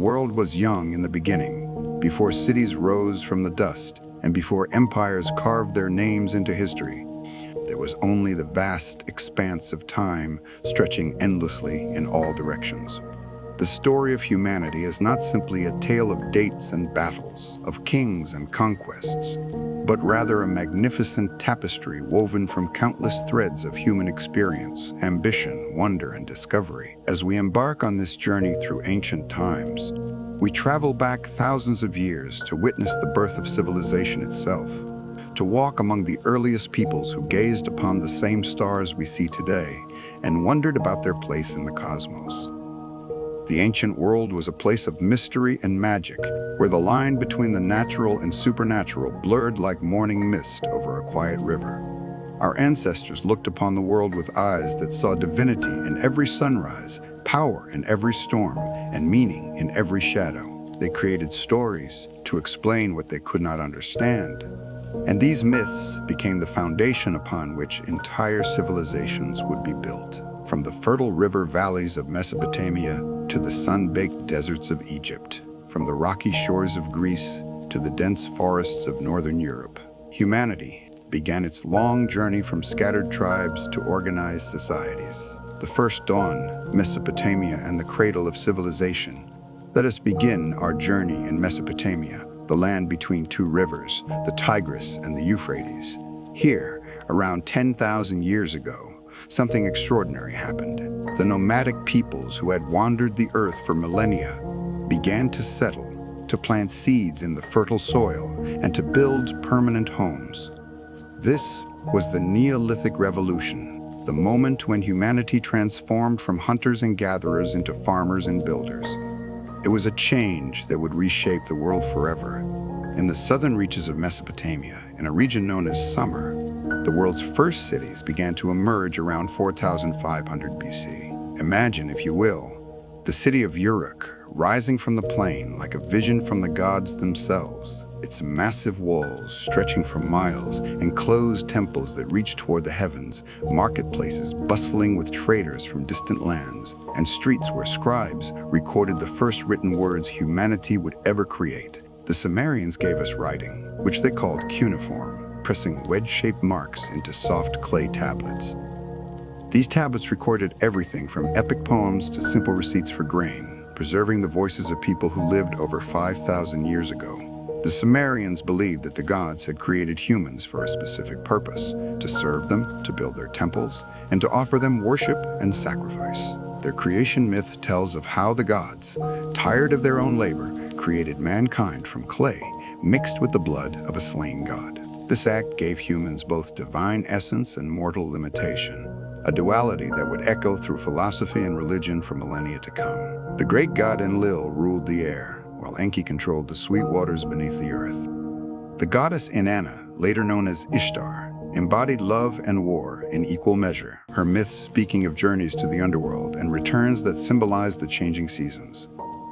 world was young in the beginning, before cities rose from the dust, and before empires carved their names into history. There was only the vast expanse of time stretching endlessly in all directions. The story of humanity is not simply a tale of dates and battles, of kings and conquests, but rather a magnificent tapestry woven from countless threads of human experience, ambition, wonder, and discovery. As we embark on this journey through ancient times, we travel back thousands of years to witness the birth of civilization itself, to walk among the earliest peoples who gazed upon the same stars we see today and wondered about their place in the cosmos. The ancient world was a place of mystery and magic, where the line between the natural and supernatural blurred like morning mist over a quiet river. Our ancestors looked upon the world with eyes that saw divinity in every sunrise, power in every storm, and meaning in every shadow. They created stories to explain what they could not understand. And these myths became the foundation upon which entire civilizations would be built. From the fertile river valleys of Mesopotamia to the sun-baked deserts of Egypt, from the rocky shores of Greece to the dense forests of northern Europe, humanity began its long journey from scattered tribes to organized societies. The first dawn, Mesopotamia and the cradle of civilization. Let us begin our journey in Mesopotamia, the land between two rivers, the Tigris and the Euphrates. Here, around 10,000 years ago, something extraordinary happened. The nomadic peoples who had wandered the earth for millennia began to settle, to plant seeds in the fertile soil, and to build permanent homes. This was the Neolithic Revolution, the moment when humanity transformed from hunters and gatherers into farmers and builders. It was a change that would reshape the world forever. In the southern reaches of Mesopotamia, in a region known as Sumer, the world's first cities began to emerge around 4500 BC. Imagine, if you will, the city of Uruk rising from the plain like a vision from the gods themselves. Its massive walls stretching for miles, enclosed temples that reached toward the heavens, marketplaces bustling with traders from distant lands, and streets where scribes recorded the first written words humanity would ever create. The Sumerians gave us writing, which they called cuneiform, pressing wedge-shaped marks into soft clay tablets. These tablets recorded everything from epic poems to simple receipts for grain, preserving the voices of people who lived over 5,000 years ago. The Sumerians believed that the gods had created humans for a specific purpose, to serve them, to build their temples, and to offer them worship and sacrifice. Their creation myth tells of how the gods, tired of their own labor, created mankind from clay mixed with the blood of a slain god. This act gave humans both divine essence and mortal limitation, a duality that would echo through philosophy and religion for millennia to come. The great god Enlil ruled the air, while Enki controlled the sweet waters beneath the earth. The goddess Inanna, later known as Ishtar, embodied love and war in equal measure, her myths speaking of journeys to the underworld and returns that symbolized the changing seasons.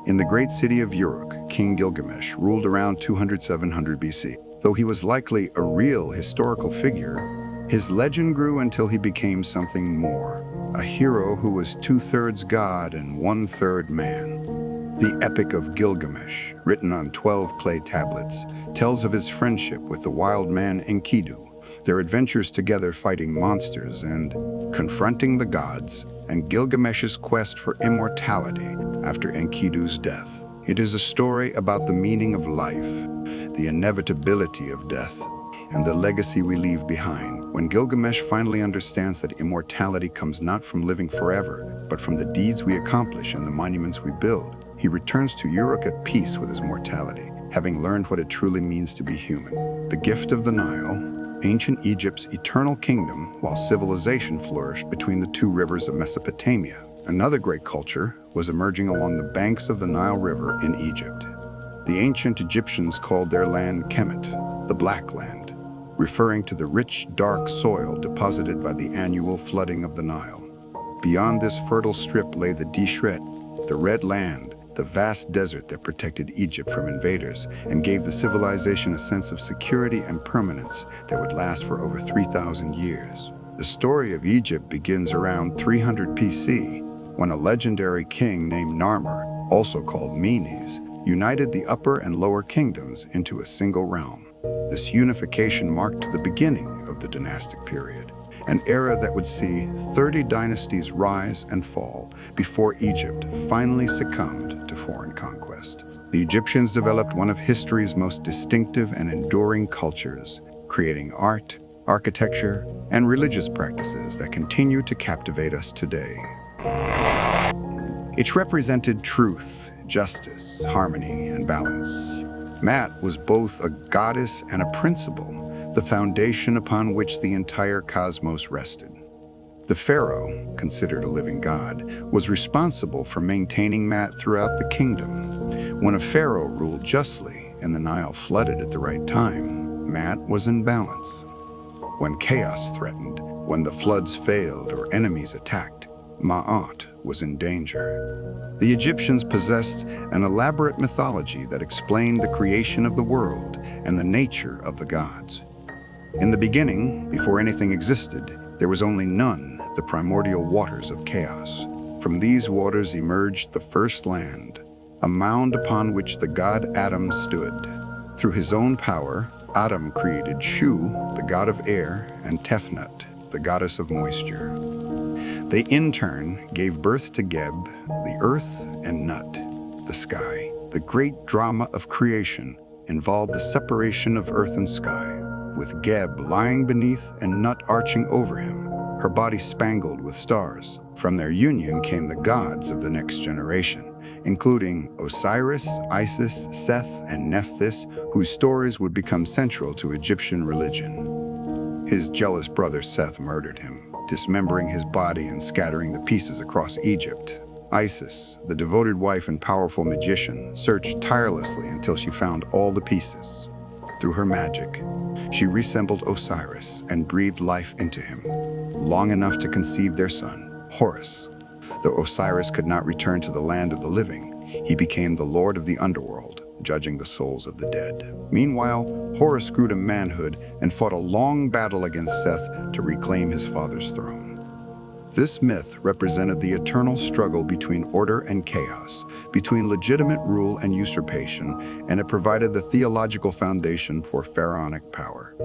In the great city of Uruk, King Gilgamesh ruled around 200–700 BC. Though he was likely a real historical figure, his legend grew until he became something more, a hero who was 2/3 god and 1/3 man. The Epic of Gilgamesh, written on 12 clay tablets, tells of his friendship with the wild man Enkidu, their adventures together fighting monsters and confronting the gods, and Gilgamesh's quest for immortality after Enkidu's death. It is a story about the meaning of life, the inevitability of death, and the legacy we leave behind. When Gilgamesh finally understands that immortality comes not from living forever, but from the deeds we accomplish and the monuments we build, he returns to Uruk at peace with his mortality, having learned what it truly means to be human. The gift of the Nile, ancient Egypt's eternal kingdom, while civilization flourished between the two rivers of Mesopotamia. Another great culture was emerging along the banks of the Nile River in Egypt. The ancient Egyptians called their land Kemet, the Black Land, referring to the rich, dark soil deposited by the annual flooding of the Nile. Beyond this fertile strip lay the Dishret, the Red Land, the vast desert that protected Egypt from invaders and gave the civilization a sense of security and permanence that would last for over 3,000 years. The story of Egypt begins around 300 BC, when a legendary king named Narmer, also called Menes, united the upper and lower kingdoms into a single realm. This unification marked the beginning of the dynastic period, an era that would see 30 dynasties rise and fall before Egypt finally succumbed to foreign conquest. The Egyptians developed one of history's most distinctive and enduring cultures, creating art, architecture, and religious practices that continue to captivate us today. It represented truth, justice, harmony, and balance. Mat was both a goddess and a principle, the foundation upon which the entire cosmos rested. The pharaoh, considered a living god, was responsible for maintaining Mat throughout the kingdom. When a pharaoh ruled justly and the Nile flooded at the right time, Mat was in balance. When chaos threatened, when the floods failed or enemies attacked, Ma'at was in danger. The Egyptians possessed an elaborate mythology that explained the creation of the world and the nature of the gods. In the beginning, before anything existed, there was only Nun, the primordial waters of chaos. From these waters emerged the first land, a mound upon which the god Adam stood. Through his own power, Adam created Shu, the god of air, and Tefnut, the goddess of moisture. They in turn gave birth to Geb, the earth, and Nut, the sky. The great drama of creation involved the separation of earth and sky, with Geb lying beneath and Nut arching over him, her body spangled with stars. From their union came the gods of the next generation, including Osiris, Isis, Seth, and Nephthys, whose stories would become central to Egyptian religion. His jealous brother Seth murdered him, dismembering his body and scattering the pieces across Egypt. Isis, the devoted wife and powerful magician, searched tirelessly until she found all the pieces. Through her magic, she reassembled Osiris and breathed life into him, long enough to conceive their son, Horus. Though Osiris could not return to the land of the living, he became the lord of the underworld, judging the souls of the dead. Meanwhile, Horus grew to manhood and fought a long battle against Seth to reclaim his father's throne. This myth represented the eternal struggle between order and chaos, between legitimate rule and usurpation, and it provided the theological foundation for pharaonic power.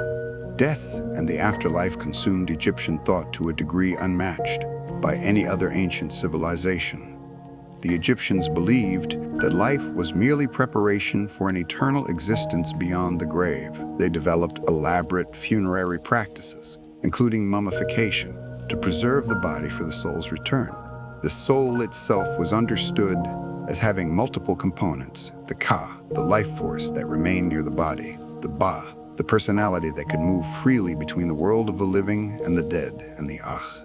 Death and the afterlife consumed Egyptian thought to a degree unmatched by any other ancient civilization. The Egyptians believed that life was merely preparation for an eternal existence beyond the grave. They developed elaborate funerary practices, including mummification, to preserve the body for the soul's return. The soul itself was understood as having multiple components: the Ka, the life force that remained near the body; the Ba, the personality that could move freely between the world of the living and the dead; and the Ah,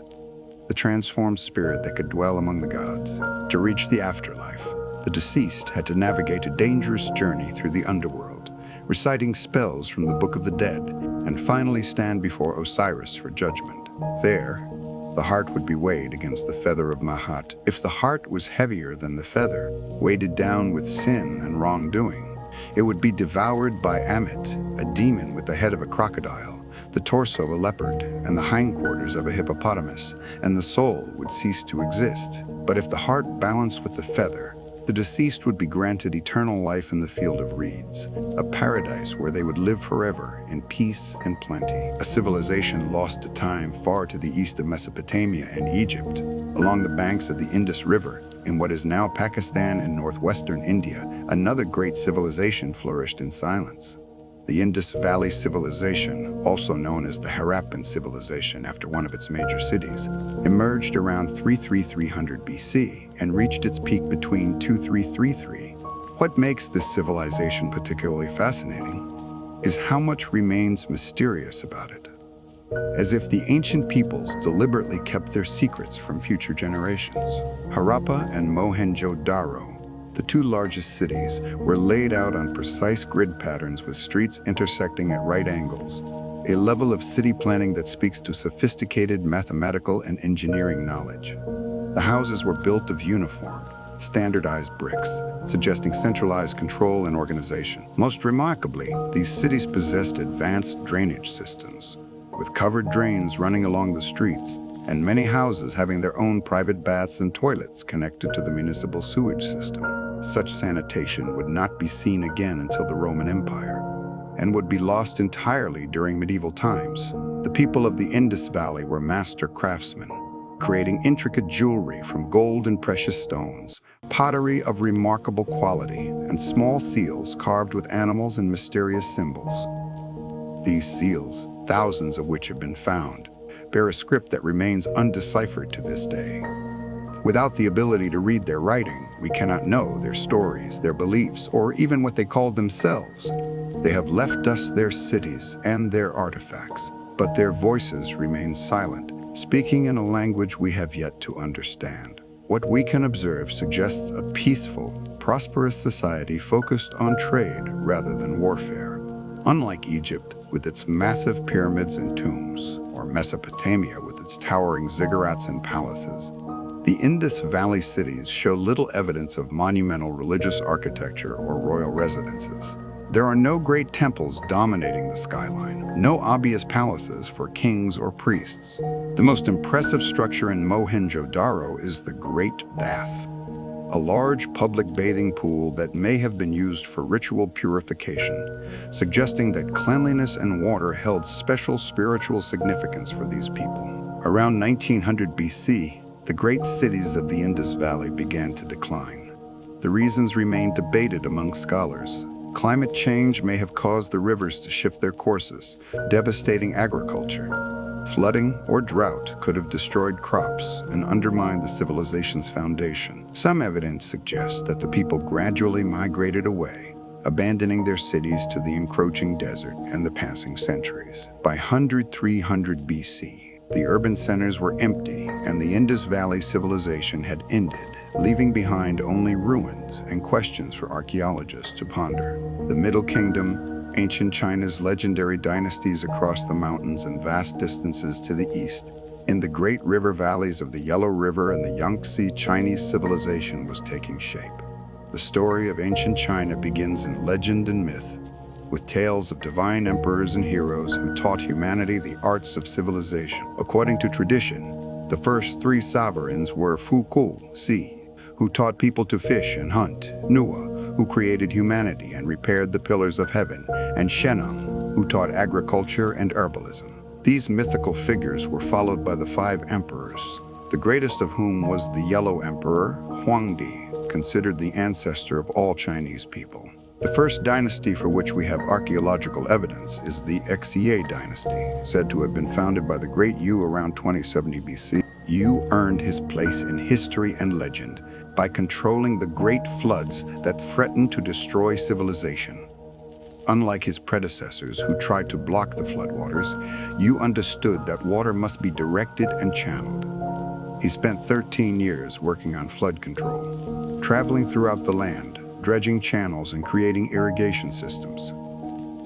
the transformed spirit that could dwell among the gods. To reach the afterlife, the deceased had to navigate a dangerous journey through the underworld, reciting spells from the Book of the Dead, and finally stand before Osiris for judgment. There, the heart would be weighed against the feather of Ma'at. If the heart was heavier than the feather, weighted down with sin and wrongdoing, it would be devoured by Ammit, a demon with the head of a crocodile, the torso a leopard, and the hindquarters of a hippopotamus, and the soul would cease to exist. But if the heart balanced with the feather, the deceased would be granted eternal life in the field of reeds, a paradise where they would live forever in peace and plenty. A civilization lost to time far to the east of Mesopotamia and Egypt, along the banks of the Indus River, in what is now Pakistan and northwestern India. Another great civilization flourished in silence. The Indus Valley Civilization, also known as the Harappan Civilization after one of its major cities, emerged around 33300 BC and reached its peak between 2333. What makes this civilization particularly fascinating is how much remains mysterious about it, as if the ancient peoples deliberately kept their secrets from future generations. Harappa and Mohenjo-Daro, the two largest cities, were laid out on precise grid patterns with streets intersecting at right angles, a level of city planning that speaks to sophisticated mathematical and engineering knowledge. The houses were built of uniform, standardized bricks, suggesting centralized control and organization. Most remarkably, these cities possessed advanced drainage systems, with covered drains running along the streets, and many houses having their own private baths and toilets connected to the municipal sewage system. Such sanitation would not be seen again until the Roman Empire, and would be lost entirely during medieval times. The people of the Indus Valley were master craftsmen, creating intricate jewelry from gold and precious stones, pottery of remarkable quality, and small seals carved with animals and mysterious symbols. These seals, thousands of which have been found, bear a script that remains undeciphered to this day. Without the ability to read their writing, we cannot know their stories, their beliefs, or even what they called themselves. They have left us their cities and their artifacts, but their voices remain silent, speaking in a language we have yet to understand. What we can observe suggests a peaceful, prosperous society focused on trade rather than warfare. Unlike Egypt, with its massive pyramids and tombs, or Mesopotamia with its towering ziggurats and palaces, the Indus Valley cities show little evidence of monumental religious architecture or royal residences. There are no great temples dominating the skyline, no obvious palaces for kings or priests. The most impressive structure in Mohenjo-Daro is the Great Bath, a large public bathing pool that may have been used for ritual purification, suggesting that cleanliness and water held special spiritual significance for these people. Around 1900 BC, the great cities of the Indus Valley began to decline. The reasons remain debated among scholars. Climate change may have caused the rivers to shift their courses, devastating agriculture. Flooding or drought could have destroyed crops and undermined the civilization's foundation. Some evidence suggests that the people gradually migrated away, abandoning their cities to the encroaching desert and the passing centuries. By 300 BC, the urban centers were empty and the Indus Valley civilization had ended, leaving behind only ruins and questions for archaeologists to ponder. The Middle Kingdom, ancient China's legendary dynasties across the mountains and vast distances to the east. In the great river valleys of the Yellow River and the Yangtze, Chinese civilization was taking shape. The story of ancient China begins in legend and myth, with tales of divine emperors and heroes who taught humanity the arts of civilization. According to tradition, the first three sovereigns were Fu Ku, Si, who taught people to fish and hunt, Nua, who created humanity and repaired the pillars of heaven, and Shennong, who taught agriculture and herbalism. These mythical figures were followed by the five emperors, the greatest of whom was the Yellow Emperor, Huangdi, considered the ancestor of all Chinese people. The first dynasty for which we have archaeological evidence is the Xie dynasty, said to have been founded by the great Yu around 2070 BC. Yu earned his place in history and legend by controlling the great floods that threatened to destroy civilization. Unlike his predecessors who tried to block the floodwaters, Yu understood that water must be directed and channeled. He spent 13 years working on flood control, traveling throughout the land, dredging channels and creating irrigation systems.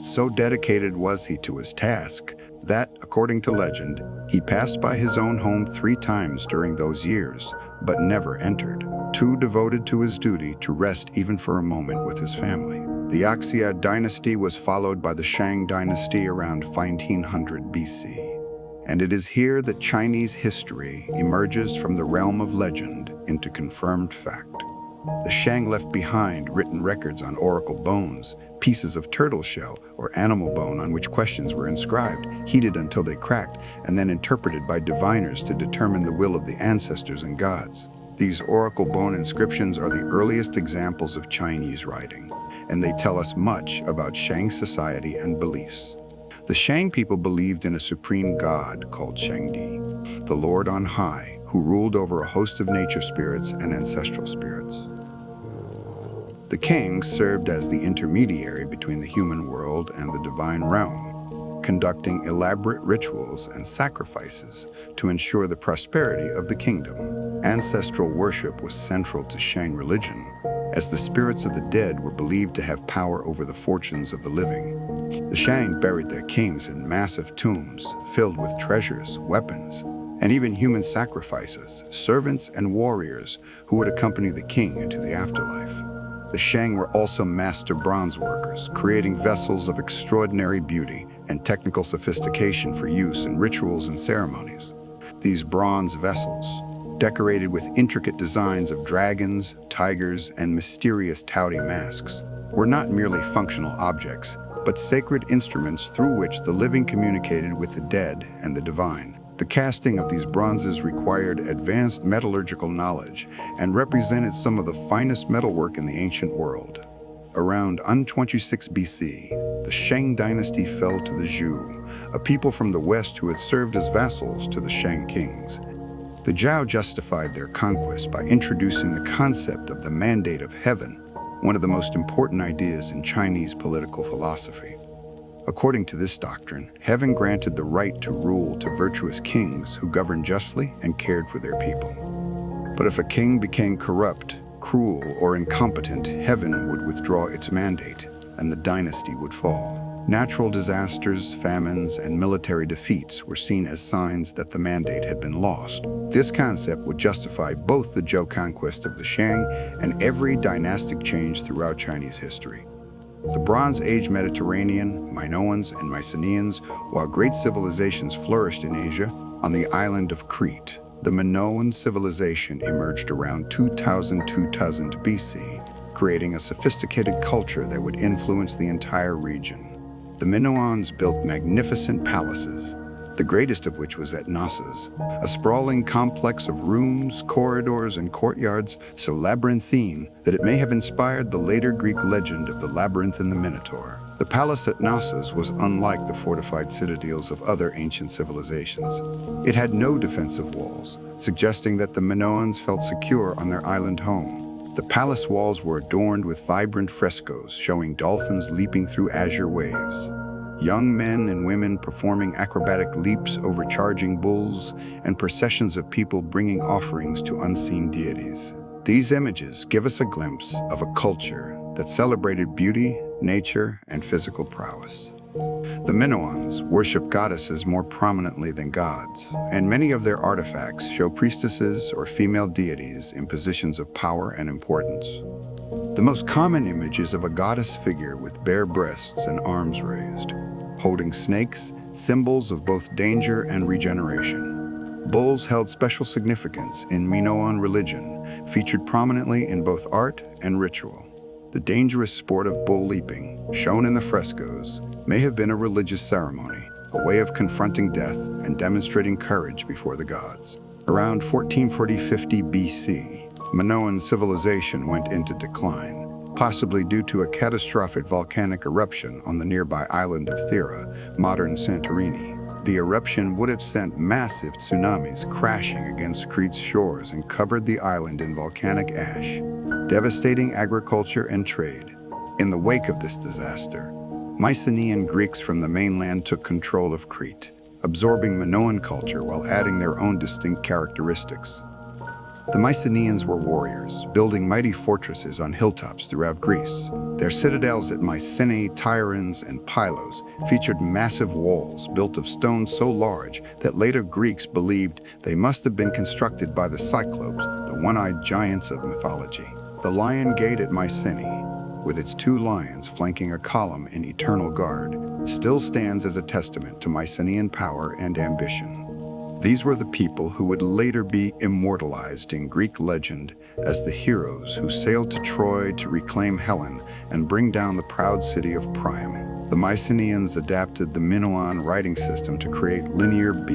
So dedicated was he to his task that, according to legend, he passed by his own home 3 times during those years, but never entered, too devoted to his duty to rest even for a moment with his family. The Xie dynasty was followed by the Shang dynasty around 1500 BC, and it is here that Chinese history emerges from the realm of legend into confirmed fact. The Shang left behind written records on oracle bones, pieces of turtle shell or animal bone on which questions were inscribed, heated until they cracked, and then interpreted by diviners to determine the will of the ancestors and gods. These oracle bone inscriptions are the earliest examples of Chinese writing, and they tell us much about Shang society and beliefs. The Shang people believed in a supreme god called Shangdi, the Lord on high, who ruled over a host of nature spirits and ancestral spirits. The king served as the intermediary between the human world and the divine realm, conducting elaborate rituals and sacrifices to ensure the prosperity of the kingdom. Ancestral worship was central to Shang religion, as the spirits of the dead were believed to have power over the fortunes of the living. The Shang buried their kings in massive tombs filled with treasures, weapons, and even human sacrifices, servants and warriors who would accompany the king into the afterlife. The Shang were also master bronze workers, creating vessels of extraordinary beauty and technical sophistication for use in rituals and ceremonies. These bronze vessels, decorated with intricate designs of dragons, tigers, and mysterious toady masks, were not merely functional objects, but sacred instruments through which the living communicated with the dead and the divine. The casting of these bronzes required advanced metallurgical knowledge and represented some of the finest metalwork in the ancient world. Around 126 BC, the Shang dynasty fell to the Zhou, a people from the west who had served as vassals to the Shang kings. The Zhou justified their conquest by introducing the concept of the mandate of heaven, one of the most important ideas in Chinese political philosophy. According to this doctrine, heaven granted the right to rule to virtuous kings who governed justly and cared for their people. But if a king became corrupt, cruel, or incompetent, heaven would withdraw its mandate, and the dynasty would fall. Natural disasters, famines, and military defeats were seen as signs that the mandate had been lost. This concept would justify both the Zhou conquest of the Shang and every dynastic change throughout Chinese history. The Bronze Age Mediterranean, Minoans, and Mycenaeans, while great civilizations flourished in Asia, on the island of Crete, the Minoan civilization emerged around 2000 BC, creating a sophisticated culture that would influence the entire region. The Minoans built magnificent palaces, the greatest of which was at Knossos, a sprawling complex of rooms, corridors, and courtyards so labyrinthine that it may have inspired the later Greek legend of the labyrinth and the Minotaur. The palace at Knossos was unlike the fortified citadels of other ancient civilizations. It had no defensive walls, suggesting that the Minoans felt secure on their island home. The palace walls were adorned with vibrant frescoes showing dolphins leaping through azure waves, young men and women performing acrobatic leaps over charging bulls, and processions of people bringing offerings to unseen deities. These images give us a glimpse of a culture that celebrated beauty, nature, and physical prowess. The Minoans worship goddesses more prominently than gods, and many of their artifacts show priestesses or female deities in positions of power and importance. The most common image is of a goddess figure with bare breasts and arms raised, holding snakes, symbols of both danger and regeneration. Bulls held special significance in Minoan religion, featured prominently in both art and ritual. The dangerous sport of bull leaping, shown in the frescoes, may have been a religious ceremony, a way of confronting death and demonstrating courage before the gods. Around 1440-50 BC, Minoan civilization went into decline, possibly due to a catastrophic volcanic eruption on the nearby island of Thera, modern Santorini. The eruption would have sent massive tsunamis crashing against Crete's shores and covered the island in volcanic ash, devastating agriculture and trade. In the wake of this disaster, Mycenaean Greeks from the mainland took control of Crete, absorbing Minoan culture while adding their own distinct characteristics. The Mycenaeans were warriors, building mighty fortresses on hilltops throughout Greece. Their citadels at Mycenae, Tiryns, and Pylos featured massive walls built of stone so large that later Greeks believed they must have been constructed by the Cyclopes, the one-eyed giants of mythology. The Lion Gate at Mycenae, with its two lions flanking a column in eternal guard, still stands as a testament to Mycenaean power and ambition. These were the people who would later be immortalized in Greek legend as the heroes who sailed to Troy to reclaim Helen and bring down the proud city of Priam. The Mycenaeans adapted the Minoan writing system to create Linear B,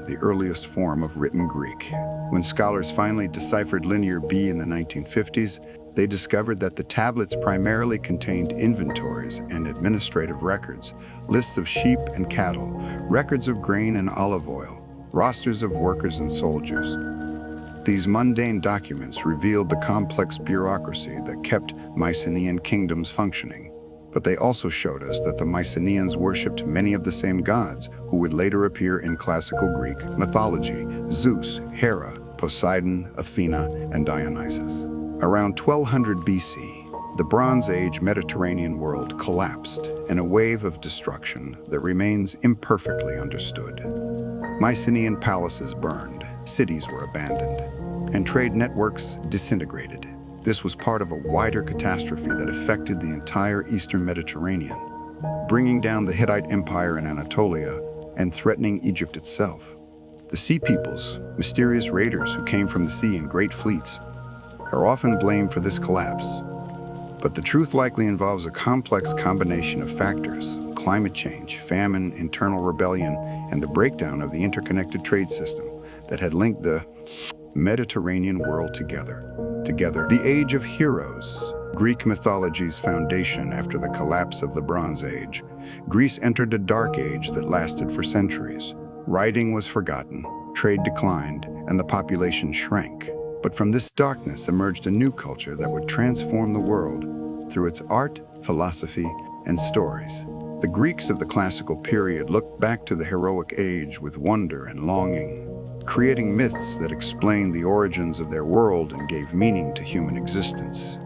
the earliest form of written Greek. When scholars finally deciphered Linear B in the 1950s, they discovered that the tablets primarily contained inventories and administrative records, lists of sheep and cattle, records of grain and olive oil, rosters of workers and soldiers. These mundane documents revealed the complex bureaucracy that kept Mycenaean kingdoms functioning, but they also showed us that the Mycenaeans worshipped many of the same gods who would later appear in classical Greek mythology: Zeus, Hera, Poseidon, Athena, and Dionysus. Around 1200 BC, the Bronze Age Mediterranean world collapsed in a wave of destruction that remains imperfectly understood. Mycenaean palaces burned, cities were abandoned, and trade networks disintegrated. This was part of a wider catastrophe that affected the entire eastern Mediterranean, bringing down the Hittite Empire in Anatolia and threatening Egypt itself. The sea peoples, mysterious raiders who came from the sea in great fleets, are often blamed for this collapse. But the truth likely involves a complex combination of factors: climate change, famine, internal rebellion, and the breakdown of the interconnected trade system that had linked the Mediterranean world together. The Age of Heroes, Greek mythology's foundation after the collapse of the Bronze Age. Greece entered a dark age that lasted for centuries. Writing was forgotten, trade declined, and the population shrank. But from this darkness emerged a new culture that would transform the world through its art, philosophy, and stories. The Greeks of the classical period looked back to the heroic age with wonder and longing, creating myths that explained the origins of their world and gave meaning to human existence.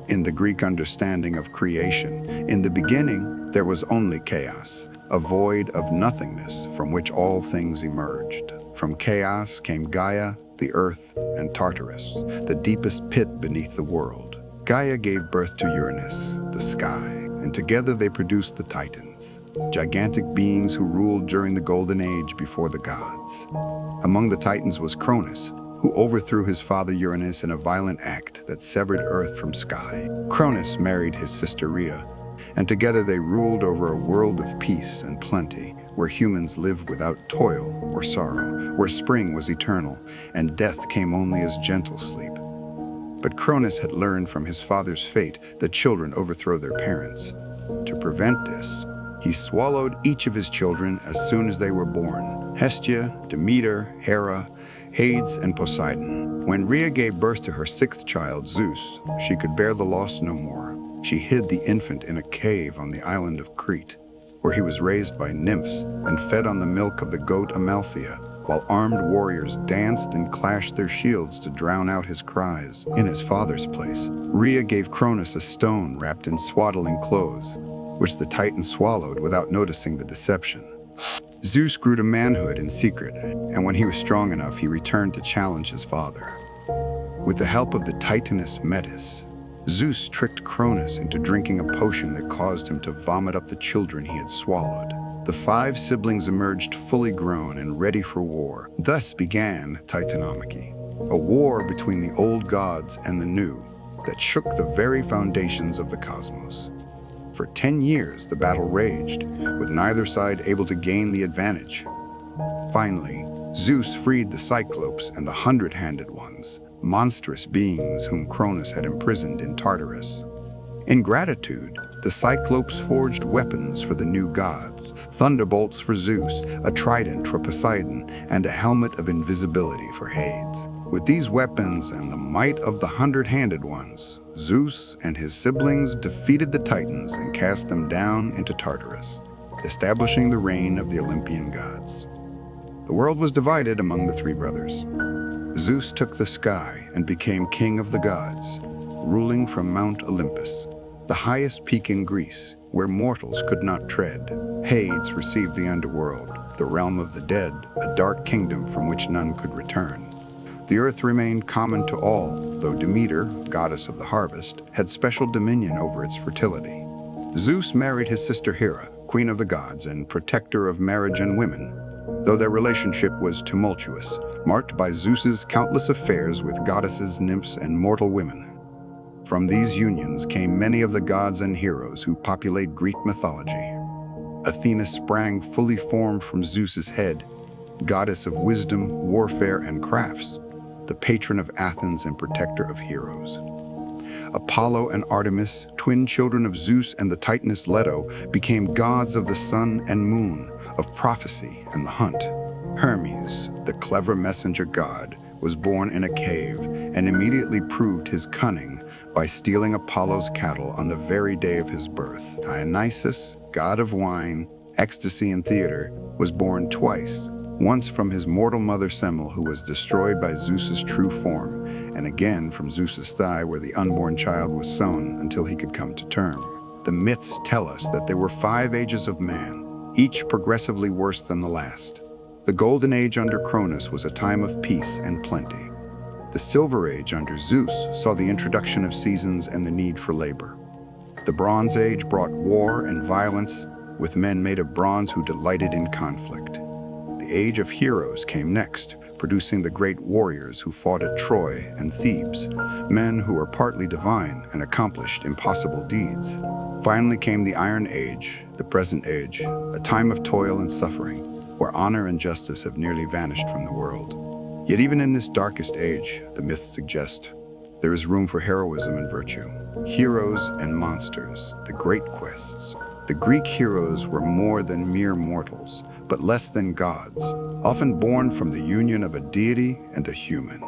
In the Greek understanding of creation, in the beginning, there was only chaos, a void of nothingness from which all things emerged. From chaos came Gaia, the earth, and Tartarus, the deepest pit beneath the world. Gaia gave birth to Uranus, the sky, and together they produced the Titans, gigantic beings who ruled during the Golden Age before the gods. Among the Titans was Cronus, who overthrew his father Uranus in a violent act that severed earth from sky. Cronus married his sister Rhea, and together they ruled over a world of peace and plenty, where humans lived without toil or sorrow, where spring was eternal, and death came only as gentle sleep. But Cronus had learned from his father's fate that children overthrow their parents. To prevent this, he swallowed each of his children as soon as they were born: Hestia, Demeter, Hera, Hades, and Poseidon. When Rhea gave birth to her sixth child, Zeus, she could bear the loss no more. She hid the infant in a cave on the island of Crete, where he was raised by nymphs and fed on the milk of the goat Amalthea, while armed warriors danced and clashed their shields to drown out his cries. In his father's place, Rhea gave Cronus a stone wrapped in swaddling clothes, which the Titan swallowed without noticing the deception. Zeus grew to manhood in secret, and when he was strong enough, he returned to challenge his father. With the help of the Titaness Metis, Zeus tricked Cronus into drinking a potion that caused him to vomit up the children he had swallowed. The 5 siblings emerged fully grown and ready for war. Thus began Titanomachy, a war between the old gods and the new that shook the very foundations of the cosmos. For 10 years, the battle raged, with neither side able to gain the advantage. Finally, Zeus freed the Cyclopes and the Hundred-Handed Ones, monstrous beings whom Cronus had imprisoned in Tartarus. In gratitude, the Cyclopes forged weapons for the new gods: thunderbolts for Zeus, a trident for Poseidon, and a helmet of invisibility for Hades. With these weapons and the might of the Hundred-Handed Ones, Zeus and his siblings defeated the Titans and cast them down into Tartarus, establishing the reign of the Olympian gods. The world was divided among the 3 brothers. Zeus took the sky and became king of the gods, ruling from Mount Olympus, the highest peak in Greece, where mortals could not tread. Hades received the underworld, the realm of the dead, a dark kingdom from which none could return. The earth remained common to all, though Demeter, goddess of the harvest, had special dominion over its fertility. Zeus married his sister Hera, queen of the gods and protector of marriage and women, though their relationship was tumultuous, marked by Zeus's countless affairs with goddesses, nymphs, and mortal women. From these unions came many of the gods and heroes who populate Greek mythology. Athena sprang fully formed from Zeus's head, goddess of wisdom, warfare, and crafts, the patron of Athens and protector of heroes. Apollo and Artemis, twin children of Zeus and the Titaness Leto, became gods of the sun and moon, of prophecy and the hunt. Hermes, the clever messenger god, was born in a cave and immediately proved his cunning by stealing Apollo's cattle on the very day of his birth. Dionysus, god of wine, ecstasy, and theater, was born twice, once from his mortal mother Semele, who was destroyed by Zeus's true form, and again from Zeus's thigh, where the unborn child was sewn until he could come to term. The myths tell us that there were 5 ages of man, each progressively worse than the last. The Golden Age under Cronus was a time of peace and plenty. The Silver Age under Zeus saw the introduction of seasons and the need for labor. The Bronze Age brought war and violence, with men made of bronze who delighted in conflict. The age of heroes came next, producing the great warriors who fought at Troy and Thebes, men who were partly divine and accomplished impossible deeds. Finally came the Iron Age, the present age, a time of toil and suffering, where honor and justice have nearly vanished from the world. Yet even in this darkest age, the myths suggest, there is room for heroism and virtue. Heroes and monsters, the great quests. The Greek heroes were more than mere mortals, but less than gods, often born from the union of a deity and a human.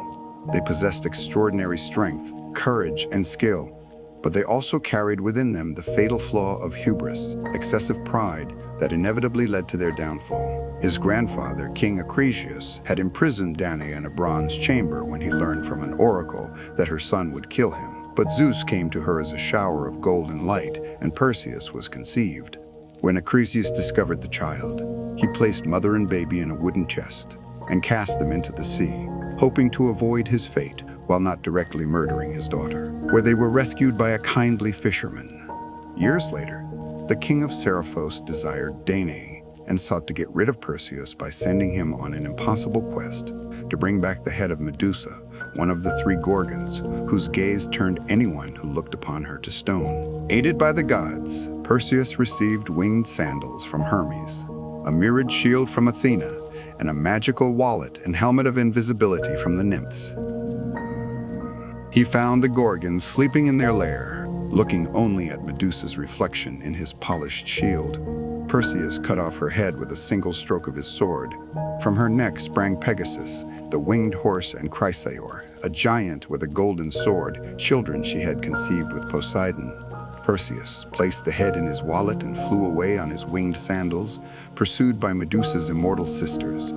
They possessed extraordinary strength, courage, and skill, but they also carried within them the fatal flaw of hubris, excessive pride that inevitably led to their downfall. His grandfather, King Acrisius, had imprisoned Danae in a bronze chamber when he learned from an oracle that her son would kill him. But Zeus came to her as a shower of golden light, and Perseus was conceived. When Acrisius discovered the child, he placed mother and baby in a wooden chest and cast them into the sea, hoping to avoid his fate while not directly murdering his daughter, where they were rescued by a kindly fisherman. Years later, the king of Seriphos desired Danae and sought to get rid of Perseus by sending him on an impossible quest to bring back the head of Medusa, one of the three Gorgons, whose gaze turned anyone who looked upon her to stone. Aided by the gods, Perseus received winged sandals from Hermes, a mirrored shield from Athena, and a magical wallet and helmet of invisibility from the nymphs. He found the Gorgons sleeping in their lair, looking only at Medusa's reflection in his polished shield. Perseus cut off her head with a single stroke of his sword. From her neck sprang Pegasus, the winged horse, and Chrysaor, a giant with a golden sword, children she had conceived with Poseidon. Perseus placed the head in his wallet and flew away on his winged sandals, pursued by Medusa's immortal sisters.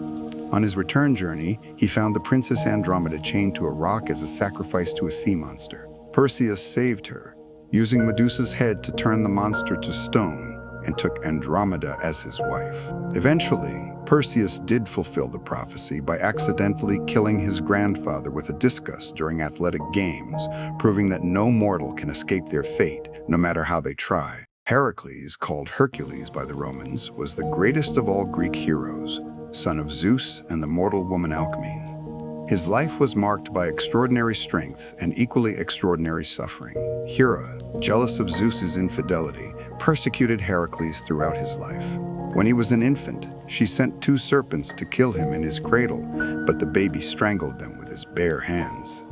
On his return journey, he found the Princess Andromeda chained to a rock as a sacrifice to a sea monster. Perseus saved her, using Medusa's head to turn the monster to stone, and took Andromeda as his wife. Eventually, Perseus did fulfill the prophecy by accidentally killing his grandfather with a discus during athletic games, proving that no mortal can escape their fate, no matter how they try. Heracles, called Hercules by the Romans, was the greatest of all Greek heroes, son of Zeus and the mortal woman Alcmene. His life was marked by extraordinary strength and equally extraordinary suffering. Hera, jealous of Zeus's infidelity, persecuted Heracles throughout his life. When he was an infant, she sent 2 serpents to kill him in his cradle, but the baby strangled them with his bare hands.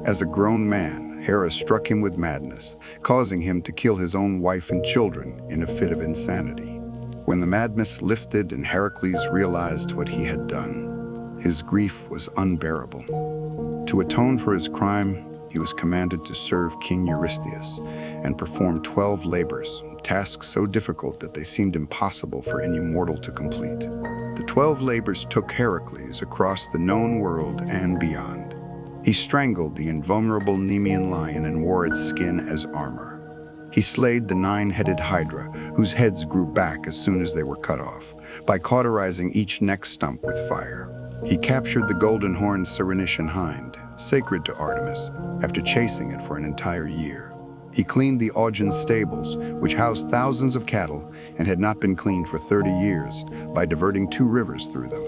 As a grown man, Hera struck him with madness, causing him to kill his own wife and children in a fit of insanity. When the madness lifted and Heracles realized what he had done, his grief was unbearable. To atone for his crime, he was commanded to serve King Eurystheus and perform 12 labors, tasks so difficult that they seemed impossible for any mortal to complete. The 12 labors took Heracles across the known world and beyond. He strangled the invulnerable Nemean lion and wore its skin as armor. He slayed the 9-headed Hydra, whose heads grew back as soon as they were cut off, by cauterizing each neck stump with fire. He captured the golden-horned Cyrenian hind, sacred to Artemis, after chasing it for an entire year. He cleaned the Augean stables, which housed thousands of cattle and had not been cleaned for 30 years, by diverting 2 rivers through them.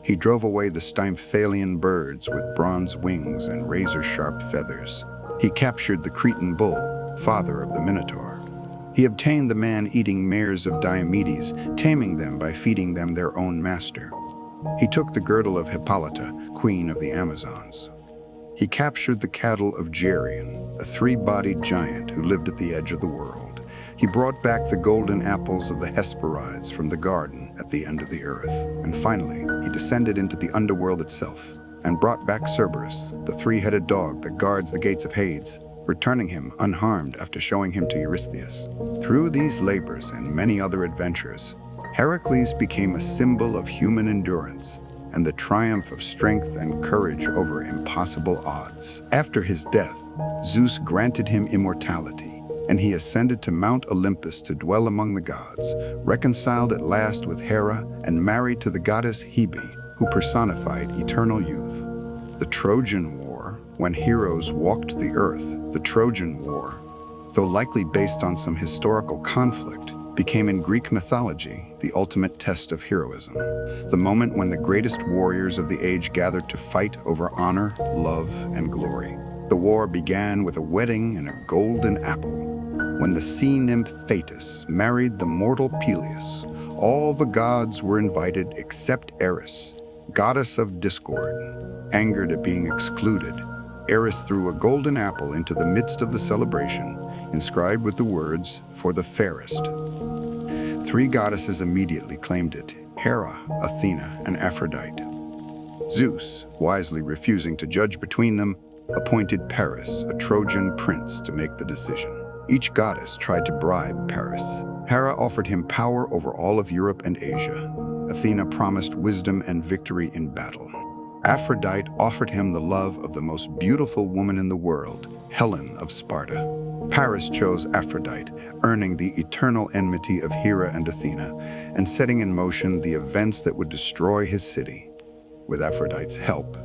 He drove away the Stymphalian birds with bronze wings and razor-sharp feathers. He captured the Cretan bull, father of the Minotaur. He obtained the man-eating mares of Diomedes, taming them by feeding them their own master. He took the girdle of Hippolyta, queen of the Amazons. He captured the cattle of Geryon, a 3-bodied giant who lived at the edge of the world. He brought back the golden apples of the Hesperides from the garden at the end of the earth. And finally, he descended into the underworld itself and brought back Cerberus, the 3-headed dog that guards the gates of Hades, returning him unharmed after showing him to Eurystheus. Through these labors and many other adventures, Heracles became a symbol of human endurance and the triumph of strength and courage over impossible odds. After his death, Zeus granted him immortality, and he ascended to Mount Olympus to dwell among the gods, reconciled at last with Hera and married to the goddess Hebe, who personified eternal youth. The Trojan War, when heroes walked the earth, the Trojan War, though likely based on some historical conflict, became in Greek mythology the ultimate test of heroism, the moment when the greatest warriors of the age gathered to fight over honor, love, and glory. The war began with a wedding and a golden apple. When the sea nymph Thetis married the mortal Peleus, all the gods were invited except Eris, goddess of discord. Angered at being excluded, Eris threw a golden apple into the midst of the celebration, inscribed with the words, "For the fairest." 3 goddesses immediately claimed it: Hera, Athena, and Aphrodite. Zeus, wisely refusing to judge between them, appointed Paris, a Trojan prince, to make the decision. Each goddess tried to bribe Paris. Hera offered him power over all of Europe and Asia. Athena promised wisdom and victory in battle. Aphrodite offered him the love of the most beautiful woman in the world, Helen of Sparta. Paris chose Aphrodite, earning the eternal enmity of Hera and Athena, and setting in motion the events that would destroy his city. With Aphrodite's help,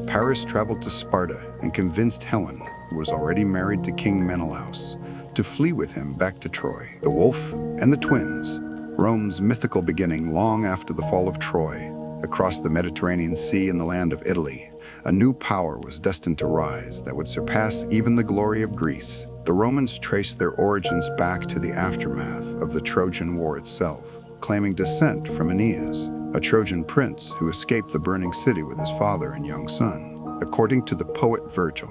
Paris traveled to Sparta and convinced Helen, who was already married to King Menelaus, to flee with him back to Troy. The Wolf and the Twins, Rome's mythical beginning long after the fall of Troy. Across the Mediterranean Sea in the land of Italy, a new power was destined to rise that would surpass even the glory of Greece. The Romans traced their origins back to the aftermath of the Trojan War itself, claiming descent from Aeneas, a Trojan prince who escaped the burning city with his father and young son. According to the poet Virgil,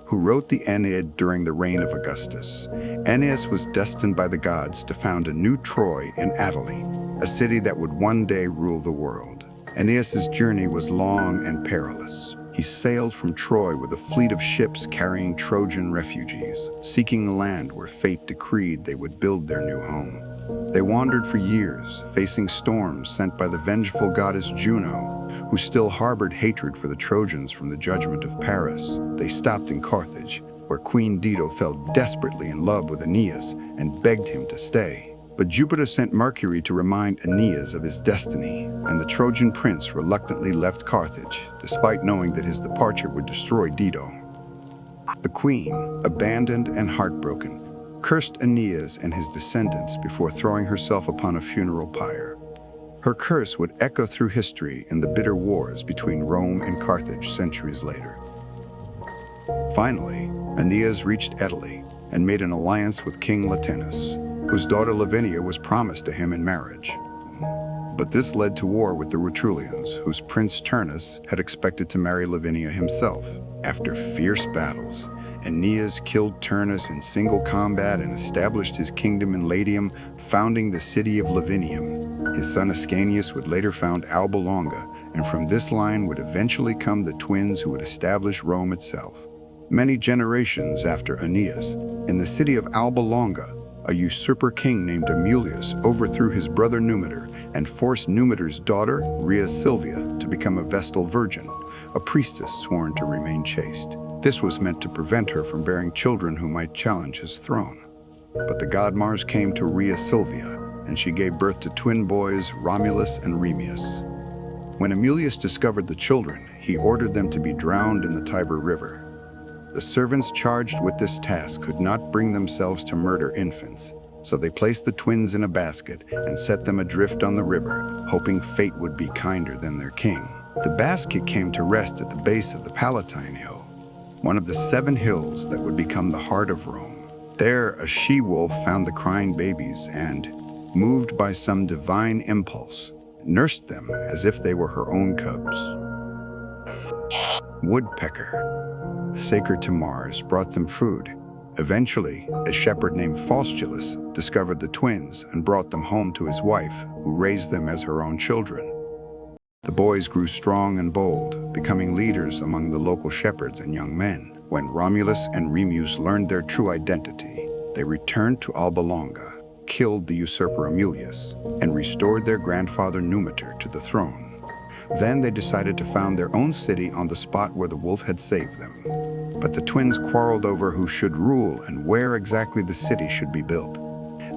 who wrote the Aeneid during the reign of Augustus, Aeneas was destined by the gods to found a new Troy in Italy, a city that would one day rule the world. Aeneas' journey was long and perilous. He sailed from Troy with a fleet of ships carrying Trojan refugees, seeking the land where fate decreed they would build their new home. They wandered for years, facing storms sent by the vengeful goddess Juno, who still harbored hatred for the Trojans from the judgment of Paris. They stopped in Carthage, where Queen Dido fell desperately in love with Aeneas and begged him to stay. But Jupiter sent Mercury to remind Aeneas of his destiny, and the Trojan prince reluctantly left Carthage, despite knowing that his departure would destroy Dido. The queen, abandoned and heartbroken, cursed Aeneas and his descendants before throwing herself upon a funeral pyre. Her curse would echo through history in the bitter wars between Rome and Carthage centuries later. Finally, Aeneas reached Italy and made an alliance with King Latinus, whose daughter Lavinia was promised to him in marriage. But this led to war with the Rutulians, whose prince Turnus had expected to marry Lavinia himself. After fierce battles, Aeneas killed Turnus in single combat and established his kingdom in Latium, founding the city of Lavinium. His son Ascanius would later found Alba Longa, and from this line would eventually come the twins who would establish Rome itself. Many generations after Aeneas, in the city of Alba Longa, a usurper king named Amulius overthrew his brother Numitor and forced Numitor's daughter, Rhea Silvia, to become a Vestal virgin, a priestess sworn to remain chaste. This was meant to prevent her from bearing children who might challenge his throne. But the god Mars came to Rhea Silvia, and she gave birth to twin boys, Romulus and Remus. When Amulius discovered the children, he ordered them to be drowned in the Tiber River. The servants charged with this task could not bring themselves to murder infants, so they placed the twins in a basket and set them adrift on the river, hoping fate would be kinder than their king. The basket came to rest at the base of the Palatine Hill, one of the 7 hills that would become the heart of Rome. There, a she-wolf found the crying babies and, moved by some divine impulse, nursed them as if they were her own cubs. Woodpecker, sacred to Mars, brought them food. Eventually, a shepherd named Faustulus discovered the twins and brought them home to his wife, who raised them as her own children. The boys grew strong and bold, becoming leaders among the local shepherds and young men. When Romulus and Remus learned their true identity, they returned to Alba Longa, killed the usurper Amulius, and restored their grandfather Numitor to the throne. Then they decided to found their own city on the spot where the wolf had saved them. But the twins quarreled over who should rule and where exactly the city should be built.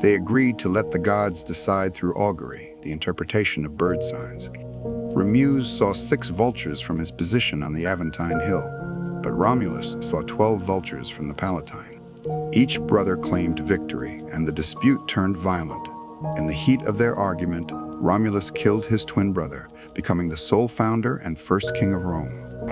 They agreed to let the gods decide through augury, the interpretation of bird signs. Remus saw 6 vultures from his position on the Aventine Hill, but Romulus saw 12 vultures from the Palatine. Each brother claimed victory, and the dispute turned violent. In the heat of their argument, Romulus killed his twin brother, becoming the sole founder and first king of Rome.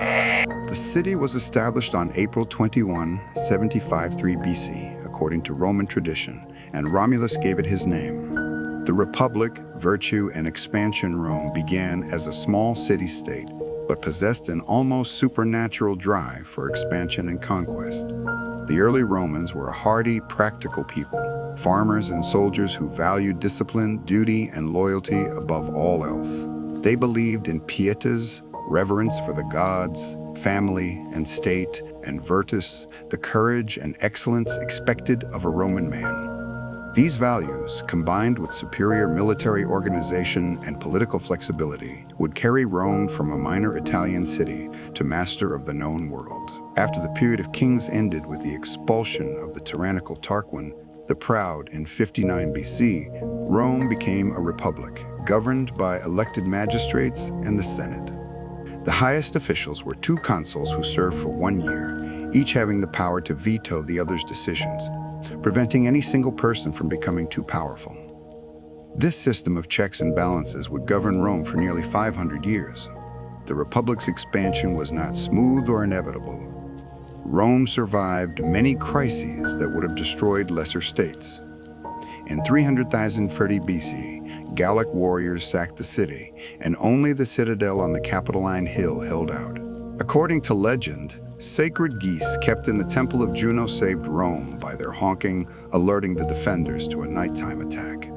The city was established on April 21, 753 BC, according to Roman tradition, and Romulus gave it his name. The Republic, virtue, and expansion Rome began as a small city-state, but possessed an almost supernatural drive for expansion and conquest. The early Romans were a hardy, practical people, farmers and soldiers who valued discipline, duty, and loyalty above all else. They believed in pietas, reverence for the gods, family and state, and virtus, the courage and excellence expected of a Roman man. These values, combined with superior military organization and political flexibility, would carry Rome from a minor Italian city to master of the known world. After the period of kings ended with the expulsion of the tyrannical Tarquin the Proud in 59 BC, Rome became a republic, governed by elected magistrates and the Senate. The highest officials were two consuls who served for 1 year, each having the power to veto the other's decisions, preventing any single person from becoming too powerful. This system of checks and balances would govern Rome for nearly 500 years. The Republic's expansion was not smooth or inevitable. Rome survived many crises that would have destroyed lesser states. In 330 BC, Gallic warriors sacked the city, and only the citadel on the Capitoline Hill held out. According to legend, sacred geese kept in the Temple of Juno saved Rome by their honking, alerting the defenders to a nighttime attack.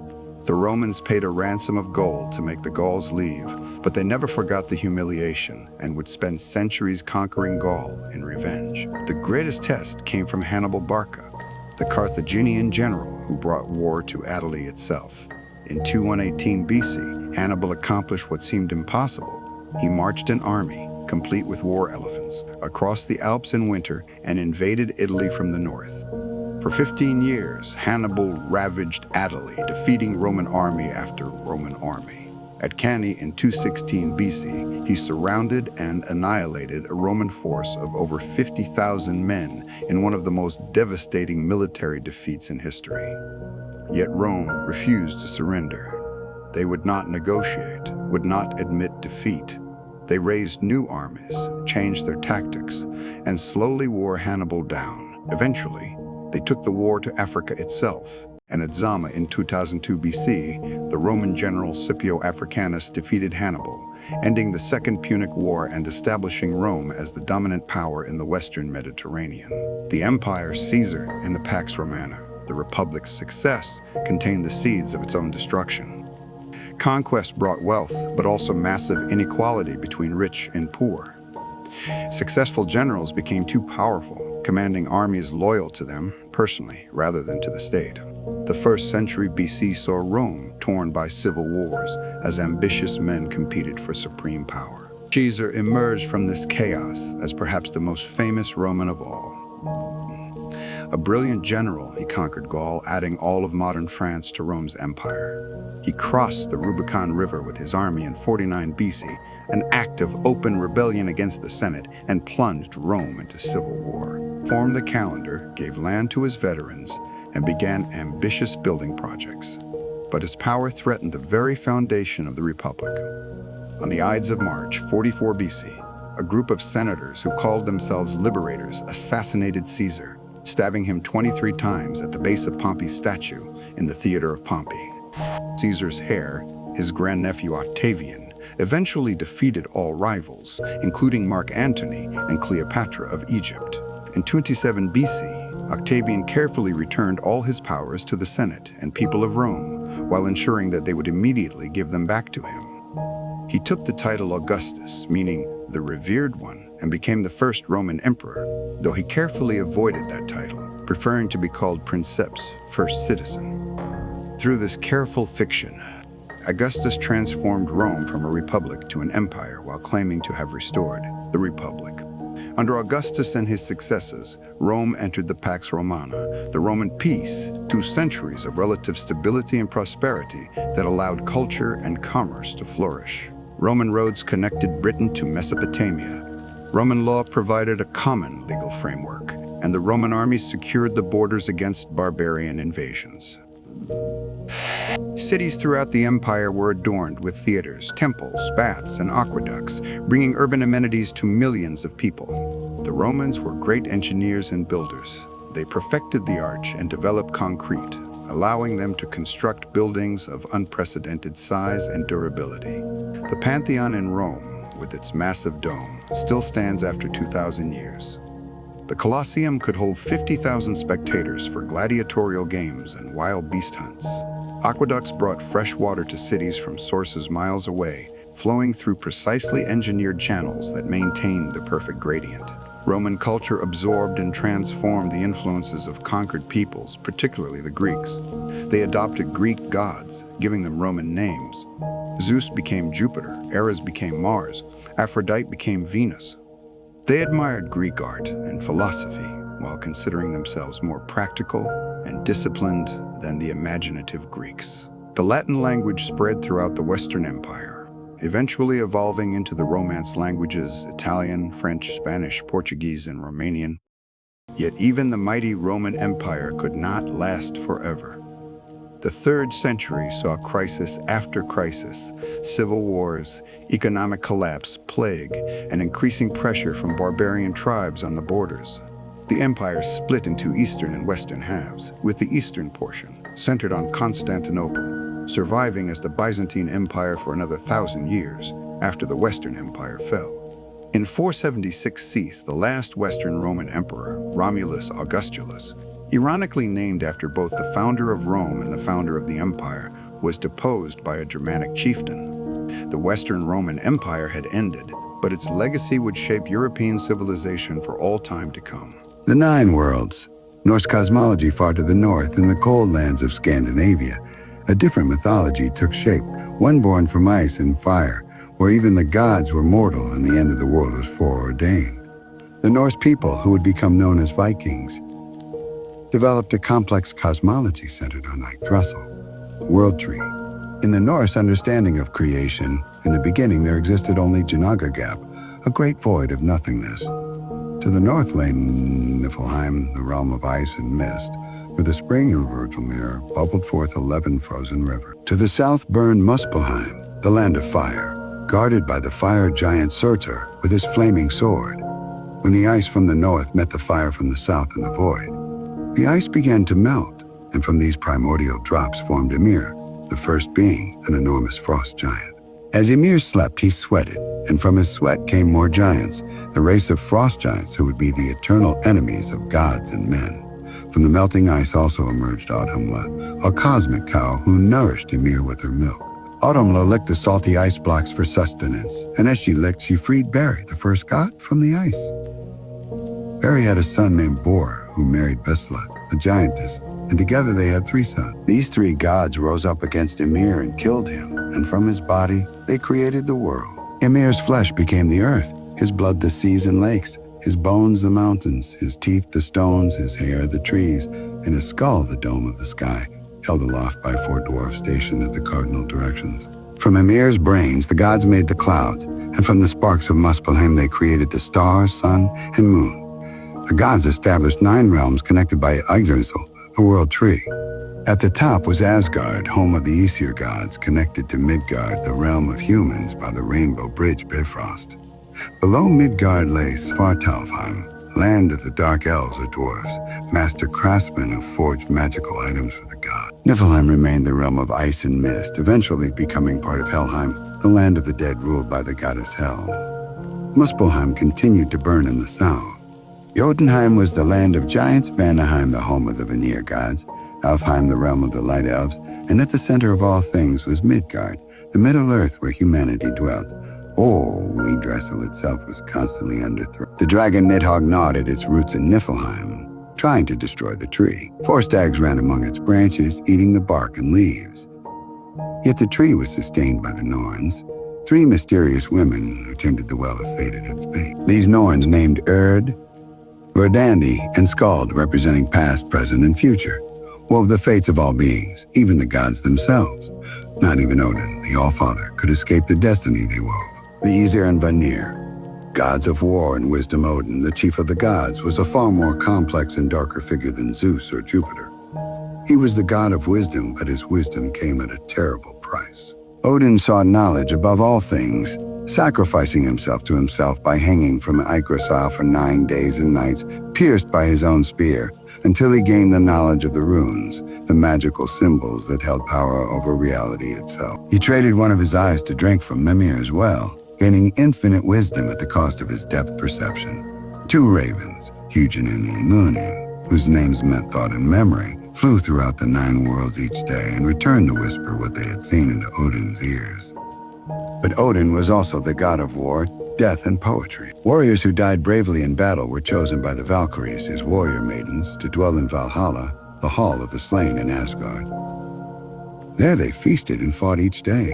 The Romans paid a ransom of gold to make the Gauls leave, but they never forgot the humiliation and would spend centuries conquering Gaul in revenge. The greatest test came from Hannibal Barca, the Carthaginian general who brought war to Italy itself. In 218 BC, Hannibal accomplished what seemed impossible. He marched an army, complete with war elephants, across the Alps in winter and invaded Italy from the north. For 15 years, Hannibal ravaged Italy, defeating Roman army after Roman army. At Cannae in 216 BC, he surrounded and annihilated a Roman force of over 50,000 men in one of the most devastating military defeats in history. Yet Rome refused to surrender. They would not negotiate, would not admit defeat. They raised new armies, changed their tactics, and slowly wore Hannibal down. Eventually, they took the war to Africa itself, and at Zama in 2002 BC, the Roman general Scipio Africanus defeated Hannibal, ending the Second Punic War and establishing Rome as the dominant power in the Western Mediterranean. The empire Caesar in the Pax Romana, the Republic's success, contained the seeds of its own destruction. Conquest brought wealth, but also massive inequality between rich and poor. Successful generals became too powerful, commanding armies loyal to them personally rather than to the state. The 1st century BC saw Rome torn by civil wars as ambitious men competed for supreme power. Caesar emerged from this chaos as perhaps the most famous Roman of all. A brilliant general, he conquered Gaul, adding all of modern France to Rome's empire. He crossed the Rubicon River with his army in 49 BC, an act of open rebellion against the Senate, and plunged Rome into civil war. Formed the calendar, gave land to his veterans, and began ambitious building projects. But his power threatened the very foundation of the Republic. On the Ides of March, 44 BC, a group of senators who called themselves liberators assassinated Caesar, stabbing him 23 times at the base of Pompey's statue in the Theater of Pompey. Caesar's heir, his grandnephew Octavian, eventually defeated all rivals, including Mark Antony and Cleopatra of Egypt. In 27 BC, Octavian carefully returned all his powers to the Senate and people of Rome, while ensuring that they would immediately give them back to him. He took the title Augustus, meaning the revered one, and became the first Roman emperor, though he carefully avoided that title, preferring to be called Princeps, first citizen. Through this careful fiction, Augustus transformed Rome from a republic to an empire while claiming to have restored the Republic. Under Augustus and his successors, Rome entered the Pax Romana, the Roman peace, 2 centuries of relative stability and prosperity that allowed culture and commerce to flourish. Roman roads connected Britain to Mesopotamia. Roman law provided a common legal framework, and the Roman armies secured the borders against barbarian invasions. Cities throughout the empire were adorned with theaters, temples, baths, and aqueducts, bringing urban amenities to millions of people. The Romans were great engineers and builders. They perfected the arch and developed concrete, allowing them to construct buildings of unprecedented size and durability. The Pantheon in Rome, with its massive dome, still stands after 2,000 years. The Colosseum could hold 50,000 spectators for gladiatorial games and wild beast hunts. Aqueducts brought fresh water to cities from sources miles away, flowing through precisely engineered channels that maintained the perfect gradient. Roman culture absorbed and transformed the influences of conquered peoples, particularly the Greeks. They adopted Greek gods, giving them Roman names. Zeus became Jupiter, Ares became Mars, Aphrodite became Venus. They admired Greek art and philosophy while considering themselves more practical and disciplined than the imaginative Greeks. The Latin language spread throughout the Western Empire, eventually evolving into the Romance languages Italian, French, Spanish, Portuguese, and Romanian. Yet even the mighty Roman Empire could not last forever. The 3rd century saw crisis after crisis, civil wars, economic collapse, plague, and increasing pressure from barbarian tribes on the borders. The empire split into eastern and western halves, with the eastern portion, centered on Constantinople, surviving as the Byzantine Empire for another 1,000 years after the Western Empire fell. In 476 CE, the last Western Roman emperor, Romulus Augustulus, ironically named after both the founder of Rome and the founder of the empire, was deposed by a Germanic chieftain. The Western Roman Empire had ended, but its legacy would shape European civilization for all time to come. The Nine Worlds, Norse cosmology far to the north in the cold lands of Scandinavia. A different mythology took shape, one born from ice and fire, where even the gods were mortal and the end of the world was foreordained. The Norse people, who would become known as Vikings, developed a complex cosmology centered on Yggdrasil, world tree. In the Norse understanding of creation, in the beginning there existed only Janaga Gap, a great void of nothingness. To the north lay Niflheim, the realm of ice and mist, where the spring of Virgilmere bubbled forth 11 frozen rivers. To the south burned Muspelheim, the land of fire, guarded by the fire giant Surtur with his flaming sword. When the ice from the north met the fire from the south in the void, the ice began to melt, and from these primordial drops formed Ymir, the first being an enormous frost giant. As Ymir slept, he sweated, and from his sweat came more giants, the race of frost giants who would be the eternal enemies of gods and men. From the melting ice also emerged Autumnla, a cosmic cow who nourished Ymir with her milk. Autumnla licked the salty ice blocks for sustenance, and as she licked, she freed Beri, the first god, from the ice. Beri had a son named Bor, who married Besla, a giantess, and together they had 3 sons. These 3 gods rose up against Ymir and killed him, and from his body they created the world. Ymir's flesh became the earth, his blood the seas and lakes, his bones the mountains, his teeth the stones, his hair the trees, and his skull the dome of the sky, held aloft by 4 dwarfs stationed at the cardinal directions. From Ymir's brains the gods made the clouds, and from the sparks of Muspelheim they created the stars, sun, and moon. The gods established 9 realms connected by Yggdrasil, a world tree. At the top was Asgard, home of the Aesir gods, connected to Midgard, the realm of humans, by the rainbow bridge Bifrost. Below Midgard lay Svartalfheim, land of the dark elves or dwarfs, master craftsmen who forged magical items for the gods. Niflheim remained the realm of ice and mist, eventually becoming part of Helheim, the land of the dead ruled by the goddess Hel. Muspelheim continued to burn in the south. Jotunheim was the land of giants, Vanaheim the home of the Vanir gods, Alfheim the realm of the light elves, and at the center of all things was Midgard, the Middle Earth where humanity dwelt. Yggdrasil itself was constantly under threat. The dragon Nidhogg gnawed at its roots in Niflheim, trying to destroy the tree. 4 stags ran among its branches, eating the bark and leaves. Yet the tree was sustained by the Norns, 3 mysterious women who tended the well of fate at its base. These Norns named Erd, Verdandi, and Skald, representing past, present, and future, wove the fates of all beings, even the gods themselves. Not even Odin, the Allfather, could escape the destiny they wove. The Aesir and Vanir, gods of war and wisdom. Odin, the chief of the gods, was a far more complex and darker figure than Zeus or Jupiter. He was the god of wisdom, but his wisdom came at a terrible price. Odin sought knowledge above all things, sacrificing himself to himself by hanging from Yggdrasil for 9 days and nights, pierced by his own spear, until he gained the knowledge of the runes, the magical symbols that held power over reality itself. He traded one of his eyes to drink from Mimir's well, gaining infinite wisdom at the cost of his depth perception. 2 ravens, Hugin and Munin, whose names meant thought and memory, flew throughout the 9 worlds each day and returned to whisper what they had seen into Odin's ears. But Odin was also the god of war, death, and poetry. Warriors who died bravely in battle were chosen by the Valkyries, his warrior maidens, to dwell in Valhalla, the hall of the slain in Asgard. There they feasted and fought each day,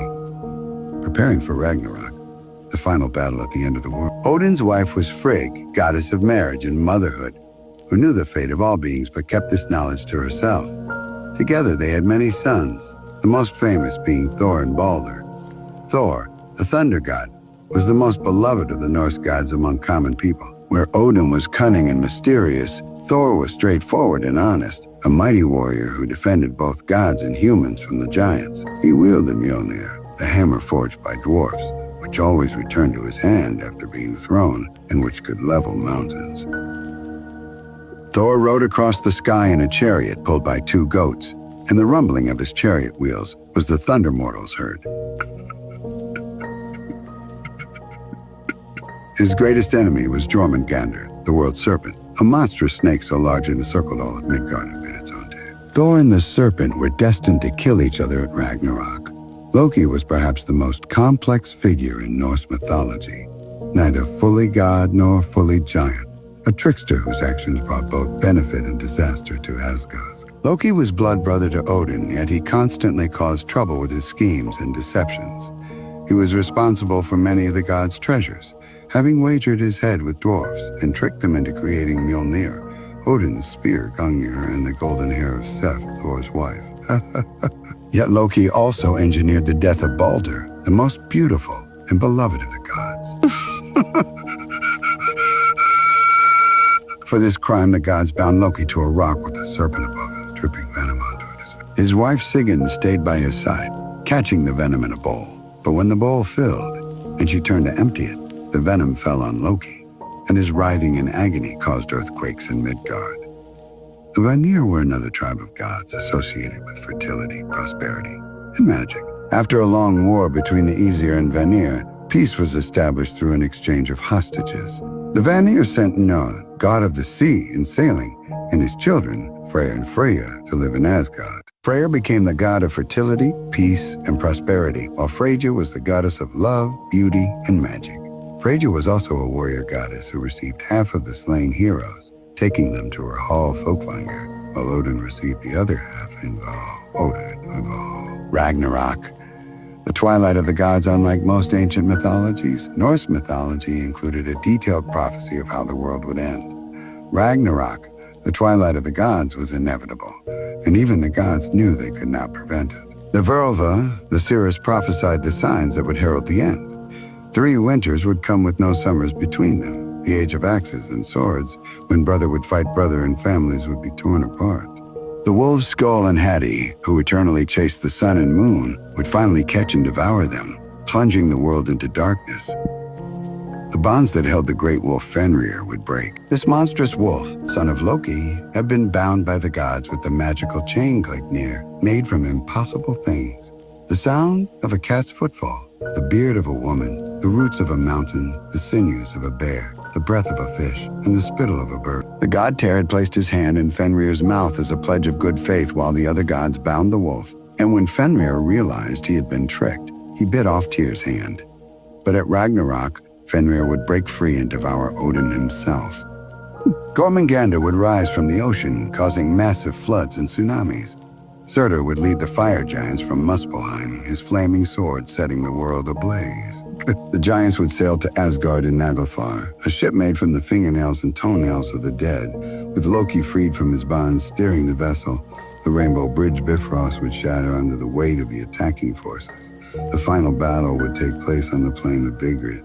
preparing for Ragnarok, the final battle at the end of the world. Odin's wife was Frigg, goddess of marriage and motherhood, who knew the fate of all beings but kept this knowledge to herself. Together they had many sons, the most famous being Thor and Balder. Thor, the thunder god, was the most beloved of the Norse gods among common people. Where Odin was cunning and mysterious, Thor was straightforward and honest, a mighty warrior who defended both gods and humans from the giants. He wielded Mjolnir, the hammer forged by dwarfs, which always returned to his hand after being thrown and which could level mountains. Thor rode across the sky in a chariot pulled by 2 goats, and the rumbling of his chariot wheels was the thunder mortals heard. His greatest enemy was Jormungandr, the world serpent, a monstrous snake so large it encircled all of Midgard and bit its own tail. Thor and the serpent were destined to kill each other at Ragnarok. Loki was perhaps the most complex figure in Norse mythology, neither fully god nor fully giant, a trickster whose actions brought both benefit and disaster to Asgard. Loki was blood brother to Odin, yet he constantly caused trouble with his schemes and deceptions. He was responsible for many of the gods' treasures, having wagered his head with dwarfs and tricked them into creating Mjolnir, Odin's spear Gungnir, and the golden hair of Sif, Thor's wife. Yet Loki also engineered the death of Balder, the most beautiful and beloved of the gods. For this crime, the gods bound Loki to a rock with a serpent above him, dripping venom onto it. His wife Sigyn stayed by his side, catching the venom in a bowl. But when the bowl filled, and she turned to empty it, the venom fell on Loki, and his writhing in agony caused earthquakes in Midgard. The Vanir were another tribe of gods associated with fertility, prosperity, and magic. After a long war between the Aesir and Vanir, peace was established through an exchange of hostages. The Vanir sent Noah, god of the sea and sailing, and his children, Freyr and Freya, to live in Asgard. Freyr became the god of fertility, peace, and prosperity, while Freyja was the goddess of love, beauty, and magic. Freyja was also a warrior goddess who received half of the slain heroes, taking them to her hall Folkvanger, while Odin received the other half in Valhalla. Ragnarok. The twilight of the gods, unlike most ancient mythologies, Norse mythology included a detailed prophecy of how the world would end. Ragnarok, the twilight of the gods, was inevitable, and even the gods knew they could not prevent it. The Verlva, the seers, prophesied the signs that would herald the end. 3 winters would come with no summers between them, the age of axes and swords, when brother would fight brother and families would be torn apart. The wolves Skull and Hati, who eternally chased the sun and moon, would finally catch and devour them, plunging the world into darkness. The bonds that held the great wolf Fenrir would break. This monstrous wolf, son of Loki, had been bound by the gods with the magical chain Gleipnir, made from impossible things. The sound of a cat's footfall, the beard of a woman, the roots of a mountain, the sinews of a bear, the breath of a fish, and the spittle of a bird. The god Tyr had placed his hand in Fenrir's mouth as a pledge of good faith while the other gods bound the wolf, and when Fenrir realized he had been tricked, he bit off Tyr's hand. But at Ragnarok, Fenrir would break free and devour Odin himself. Jormungandr would rise from the ocean, causing massive floods and tsunamis. Surtur would lead the fire giants from Muspelheim, his flaming sword setting the world ablaze. The giants would sail to Asgard in Naglfar, a ship made from the fingernails and toenails of the dead. With Loki freed from his bonds steering the vessel, the Rainbow Bridge Bifrost would shatter under the weight of the attacking forces. The final battle would take place on the plain of Vigrid.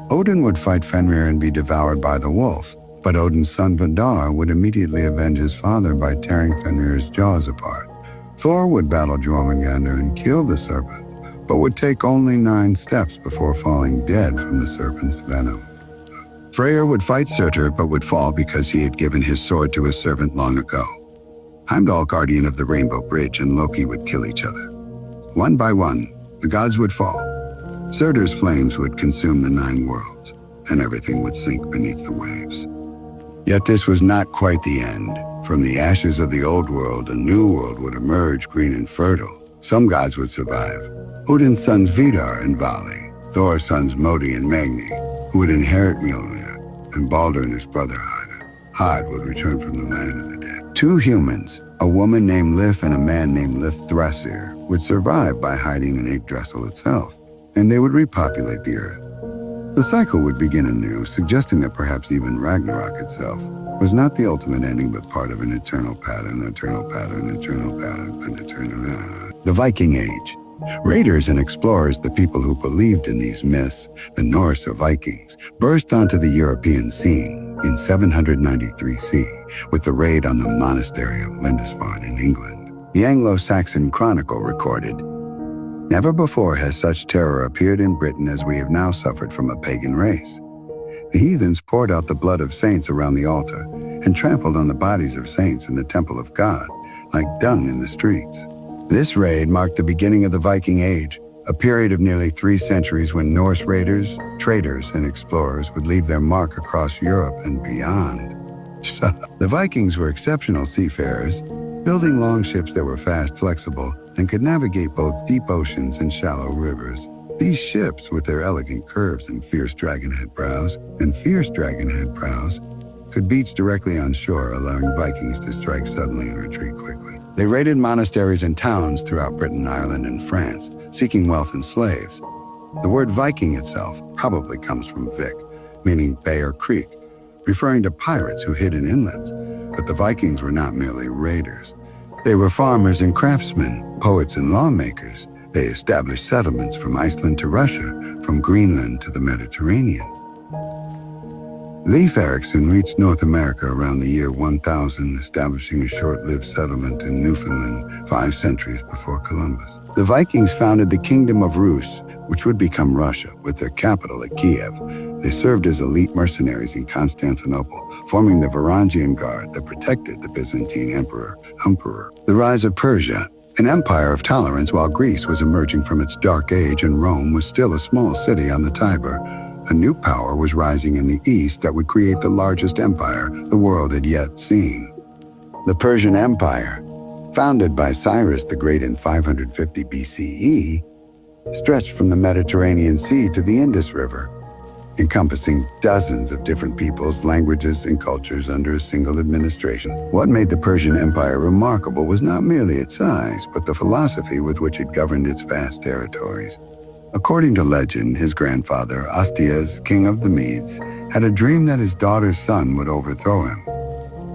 Odin would fight Fenrir and be devoured by the wolf, But Odin's son Vidar would immediately avenge his father by tearing Fenrir's jaws apart. Thor would battle Jormungandr and kill the serpent, but would take only 9 steps before falling dead from the serpent's venom. Freyr would fight Surtur but would fall because he had given his sword to his servant long ago. Heimdall, guardian of the Rainbow Bridge, and Loki would kill each other. One by one, the gods would fall. Surtur's flames would consume the 9 worlds, and everything would sink beneath the waves. Yet this was not quite the end. From the ashes of the old world, a new world would emerge, green and fertile. Some gods would survive. Odin's sons Vidar and Vali, Thor's sons Modi and Magni, who would inherit Mjolnir, and Baldur and his brother Hod would return from the land of the dead. 2 humans, a woman named Lif and a man named Lifthrasir, would survive by hiding in Yggdrasil itself, and they would repopulate the earth. The cycle would begin anew, suggesting that perhaps even Ragnarok itself was not the ultimate ending, but part of an eternal pattern. The Viking Age. Raiders and explorers, the people who believed in these myths, the Norse or Vikings, burst onto the European scene in 793 CE with the raid on the monastery of Lindisfarne in England. The Anglo-Saxon Chronicle recorded, "Never before has such terror appeared in Britain as we have now suffered from a pagan race. The heathens poured out the blood of saints around the altar and trampled on the bodies of saints in the temple of God, like dung in the streets." This raid marked the beginning of the Viking Age, a period of nearly 3 centuries when Norse raiders, traders, and explorers would leave their mark across Europe and beyond. The Vikings were exceptional seafarers, building long ships that were fast, flexible, and could navigate both deep oceans and shallow rivers. These ships, with their elegant curves and fierce dragonhead prows, could beach directly on shore, allowing Vikings to strike suddenly and retreat quickly. They raided monasteries and towns throughout Britain, Ireland, and France, seeking wealth and slaves. The word Viking itself probably comes from Vik, meaning bay or creek, referring to pirates who hid in inlets. But the Vikings were not merely raiders. They were farmers and craftsmen, poets and lawmakers. They established settlements from Iceland to Russia, from Greenland to the Mediterranean. Leif Erikson reached North America around the year 1000, establishing a short-lived settlement in Newfoundland 5 centuries before Columbus. The Vikings founded the Kingdom of Rus, which would become Russia, with their capital at Kiev. They served as elite mercenaries in Constantinople, forming the Varangian Guard that protected the Byzantine Emperor. The rise of Persia, an empire of tolerance while Greece was emerging from its dark age and Rome was still a small city on the Tiber. A new power was rising in the east that would create the largest empire the world had yet seen. The Persian Empire, founded by Cyrus the Great in 550 BCE, stretched from the Mediterranean Sea to the Indus River, encompassing dozens of different peoples, languages, and cultures under a single administration. What made the Persian Empire remarkable was not merely its size, but the philosophy with which it governed its vast territories. According to legend, his grandfather, Astias, king of the Medes, had a dream that his daughter's son would overthrow him.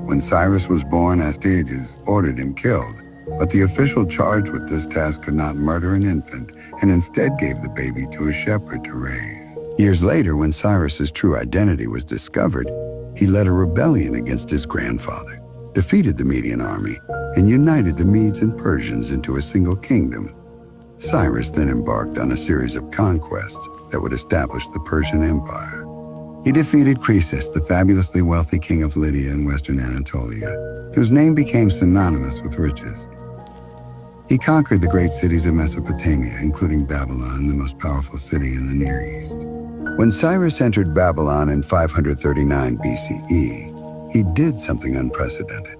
When Cyrus was born, Astyages ordered him killed, but the official charged with this task could not murder an infant and instead gave the baby to a shepherd to raise. Years later, when Cyrus's true identity was discovered, he led a rebellion against his grandfather, defeated the Median army, and united the Medes and Persians into a single kingdom. Cyrus then embarked on a series of conquests that would establish the Persian Empire. He defeated Croesus, the fabulously wealthy king of Lydia in western Anatolia, whose name became synonymous with riches. He conquered the great cities of Mesopotamia, including Babylon, the most powerful city in the Near East. When Cyrus entered Babylon in 539 BCE, he did something unprecedented.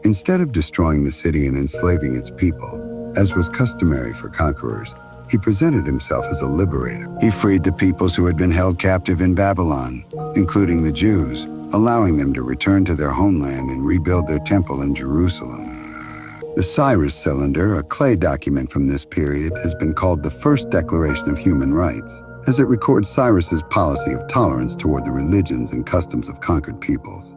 Instead of destroying the city and enslaving its people, as was customary for conquerors, he presented himself as a liberator. He freed the peoples who had been held captive in Babylon, including the Jews, allowing them to return to their homeland and rebuild their temple in Jerusalem. The Cyrus Cylinder, a clay document from this period, has been called the first declaration of human rights, as it records Cyrus's policy of tolerance toward the religions and customs of conquered peoples.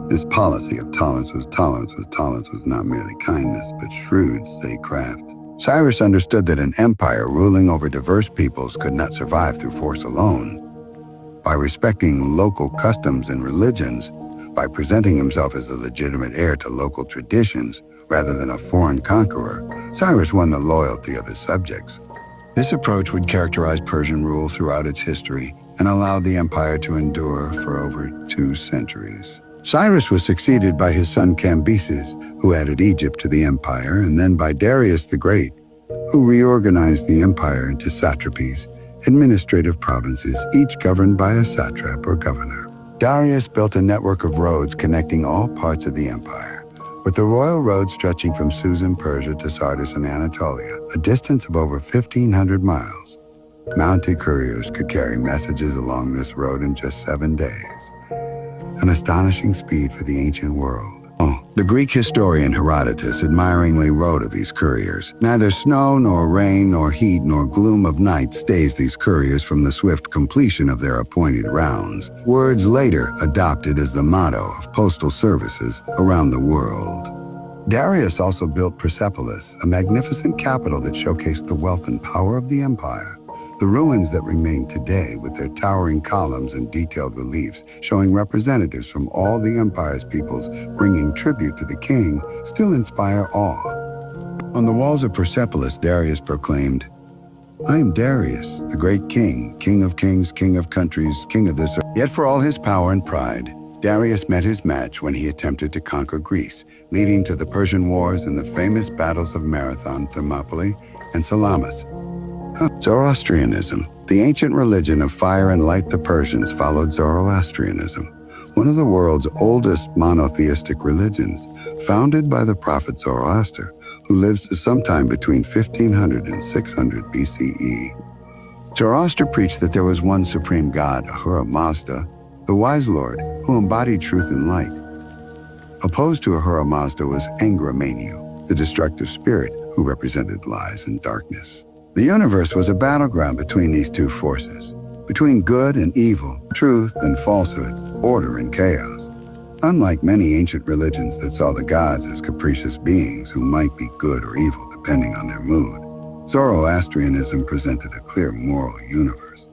This policy of tolerance was not merely kindness, but shrewd statecraft. Cyrus understood that an empire ruling over diverse peoples could not survive through force alone. by respecting local customs and religions, by presenting himself as a legitimate heir to local traditions rather than a foreign conqueror, Cyrus won the loyalty of his subjects. This approach would characterize Persian rule throughout its history and allowed the empire to endure for over 2 centuries. Cyrus was succeeded by his son Cambyses, who added Egypt to the empire, and then by Darius the Great, who reorganized the empire into satrapies, administrative provinces, each governed by a satrap or governor. Darius built a network of roads connecting all parts of the empire, with the royal road stretching from Susa, Persia to Sardis in Anatolia, a distance of over 1,500 miles. Mounted couriers could carry messages along this road in just 7 days, an astonishing speed for the ancient world. The Greek historian Herodotus admiringly wrote of these couriers. Neither snow nor rain nor heat nor gloom of night stays these couriers from the swift completion of their appointed rounds, words later adopted as the motto of postal services around the world. Darius also built Persepolis, a magnificent capital that showcased the wealth and power of the empire. The ruins that remain today, with their towering columns and detailed reliefs showing representatives from all the empire's peoples bringing tribute to the king, still inspire awe. On the walls of Persepolis, Darius proclaimed, "I am Darius, the great king, king of kings, king of countries, king of this earth." Yet for all his power and pride, Darius met his match when he attempted to conquer Greece, leading to the Persian Wars and the famous battles of Marathon, Thermopylae, and Salamis. Zoroastrianism, the ancient religion of fire and light. The Persians followed Zoroastrianism, one of the world's oldest monotheistic religions, founded by the prophet Zoroaster, who lived sometime between 1500 and 600 BCE. Zoroaster preached that there was one supreme god, Ahura Mazda, the wise lord, who embodied truth and light. Opposed to Ahura Mazda was Angra Mainyu, the destructive spirit who represented lies and darkness. The universe was a battleground between these two forces, between good and evil, truth and falsehood, order and chaos. Unlike many ancient religions that saw the gods as capricious beings who might be good or evil depending on their mood, Zoroastrianism presented a clear moral universe.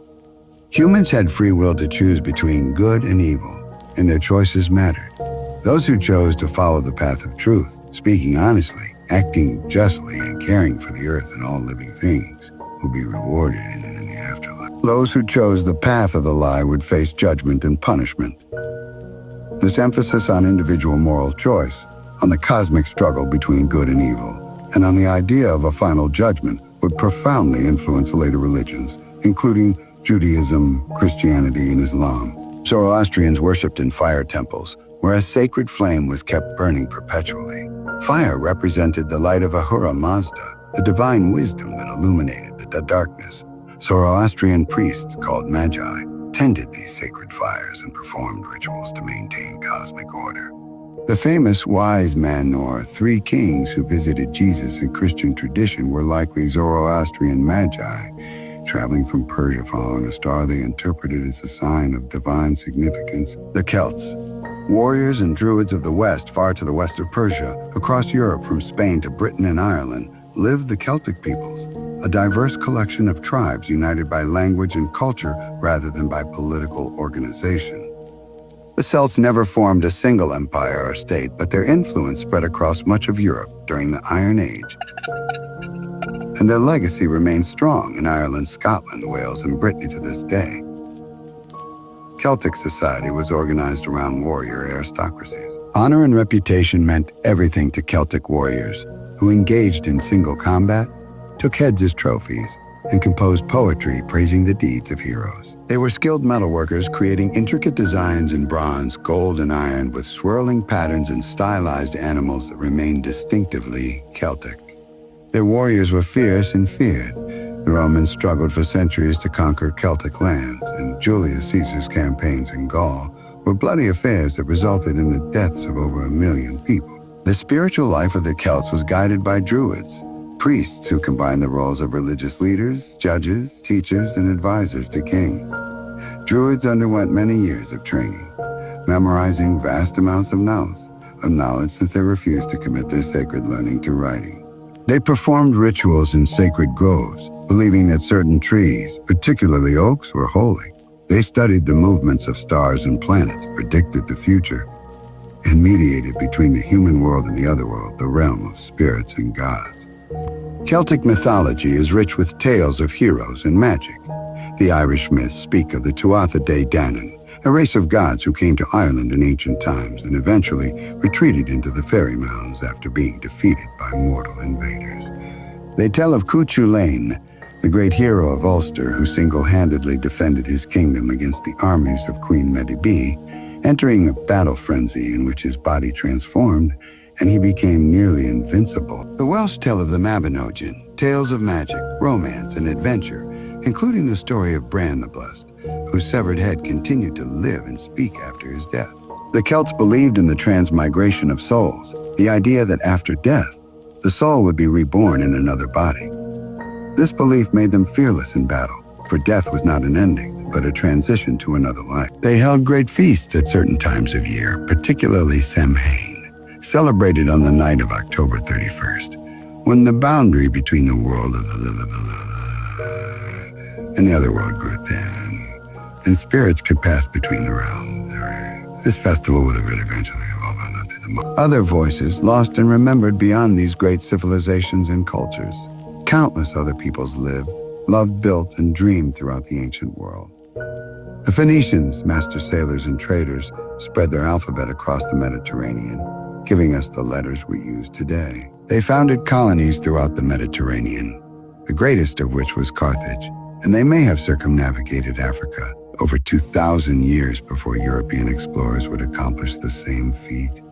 Humans had free will to choose between good and evil, and their choices mattered. Those who chose to follow the path of truth, speaking honestly, acting justly, and caring for the earth and all living things, will be rewarded in the afterlife. Those who chose the path of the lie would face judgment and punishment. This emphasis on individual moral choice, on the cosmic struggle between good and evil, and on the idea of a final judgment would profoundly influence later religions, including Judaism, Christianity, and Islam. Zoroastrians worshipped in fire temples, where a sacred flame was kept burning perpetually. Fire represented the light of Ahura Mazda, the divine wisdom that illuminated the darkness. Zoroastrian priests called magi tended these sacred fires and performed rituals to maintain cosmic order. The famous wise men, or 3 kings who visited Jesus in Christian tradition, were likely Zoroastrian magi, traveling from Persia following a star they interpreted as a sign of divine significance. The Celts, warriors and druids of the West, far to the west of Persia, across Europe from Spain to Britain and Ireland, lived the Celtic peoples, a diverse collection of tribes united by language and culture rather than by political organization. The Celts never formed a single empire or state, but their influence spread across much of Europe during the Iron Age. And their legacy remains strong in Ireland, Scotland, Wales, and Brittany to this day. Celtic society was organized around warrior aristocracies. Honor and reputation meant everything to Celtic warriors, who engaged in single combat, took heads as trophies, and composed poetry praising the deeds of heroes. They were skilled metalworkers, creating intricate designs in bronze, gold, and iron with swirling patterns and stylized animals that remained distinctively Celtic. Their warriors were fierce and feared. The Romans struggled for centuries to conquer Celtic lands, and Julius Caesar's campaigns in Gaul were bloody affairs that resulted in the deaths of over 1 million people. The spiritual life of the Celts was guided by druids, priests who combined the roles of religious leaders, judges, teachers, and advisors to kings. Druids underwent many years of training, memorizing vast amounts of knowledge since they refused to commit their sacred learning to writing. They performed rituals in sacred groves, believing that certain trees, particularly oaks, were holy. They studied the movements of stars and planets, predicted the future, and mediated between the human world and the other world, the realm of spirits and gods. Celtic mythology is rich with tales of heroes and magic. The Irish myths speak of the Tuatha De Danann, a race of gods who came to Ireland in ancient times and eventually retreated into the fairy mounds after being defeated by mortal invaders. They tell of Cuchulainn, the great hero of Ulster who single-handedly defended his kingdom against the armies of Queen Medb, entering a battle frenzy in which his body transformed and he became nearly invincible. The Welsh tell of the Mabinogion, tales of magic, romance, and adventure, including the story of Bran the Blessed, whose severed head continued to live and speak after his death. The Celts believed in the transmigration of souls, the idea that after death, the soul would be reborn in another body. This belief made them fearless in battle, for death was not an ending, but a transition to another life. They held great feasts at certain times of year, particularly Samhain, celebrated on the night of October 31st, when the boundary between the world of the and the other world grew thin, and spirits could pass between the realms. This festival would have eventually evolved into the other voices lost and remembered beyond these great civilizations and cultures. Countless other peoples lived, loved, built, and dreamed throughout the ancient world. The Phoenicians, master sailors and traders, spread their alphabet across the Mediterranean, giving us the letters we use today. They founded colonies throughout the Mediterranean, the greatest of which was Carthage, and they may have circumnavigated Africa over 2,000 years before European explorers would accomplish the same feat.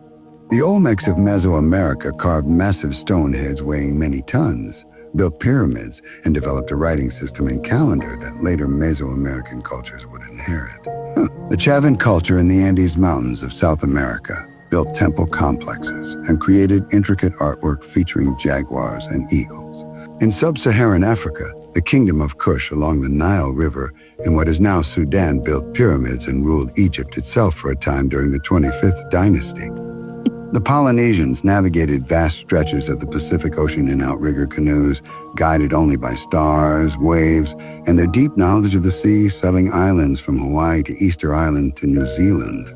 The Olmecs of Mesoamerica carved massive stone heads weighing many tons, built pyramids, and developed a writing system and calendar that later Mesoamerican cultures would inherit. The Chavan culture in the Andes Mountains of South America built temple complexes and created intricate artwork featuring jaguars and eagles. In sub-Saharan Africa, the Kingdom of Kush along the Nile River in what is now Sudan built pyramids and ruled Egypt itself for a time during the 25th dynasty. The Polynesians navigated vast stretches of the Pacific Ocean in outrigger canoes, guided only by stars, waves, and their deep knowledge of the sea, settling islands from Hawaii to Easter Island to New Zealand.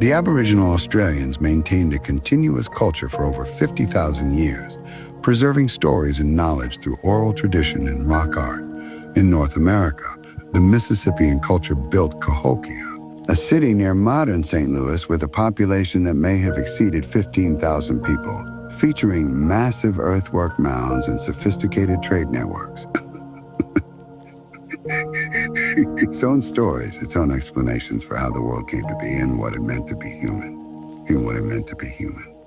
The Aboriginal Australians maintained a continuous culture for over 50,000 years, preserving stories and knowledge through oral tradition and rock art. In North America, the Mississippian culture built Cahokia, a city near modern St. Louis with a population that may have exceeded 15,000 people, featuring massive earthwork mounds and sophisticated trade networks. Its own stories, its own explanations for how the world came to be and what it meant to be human.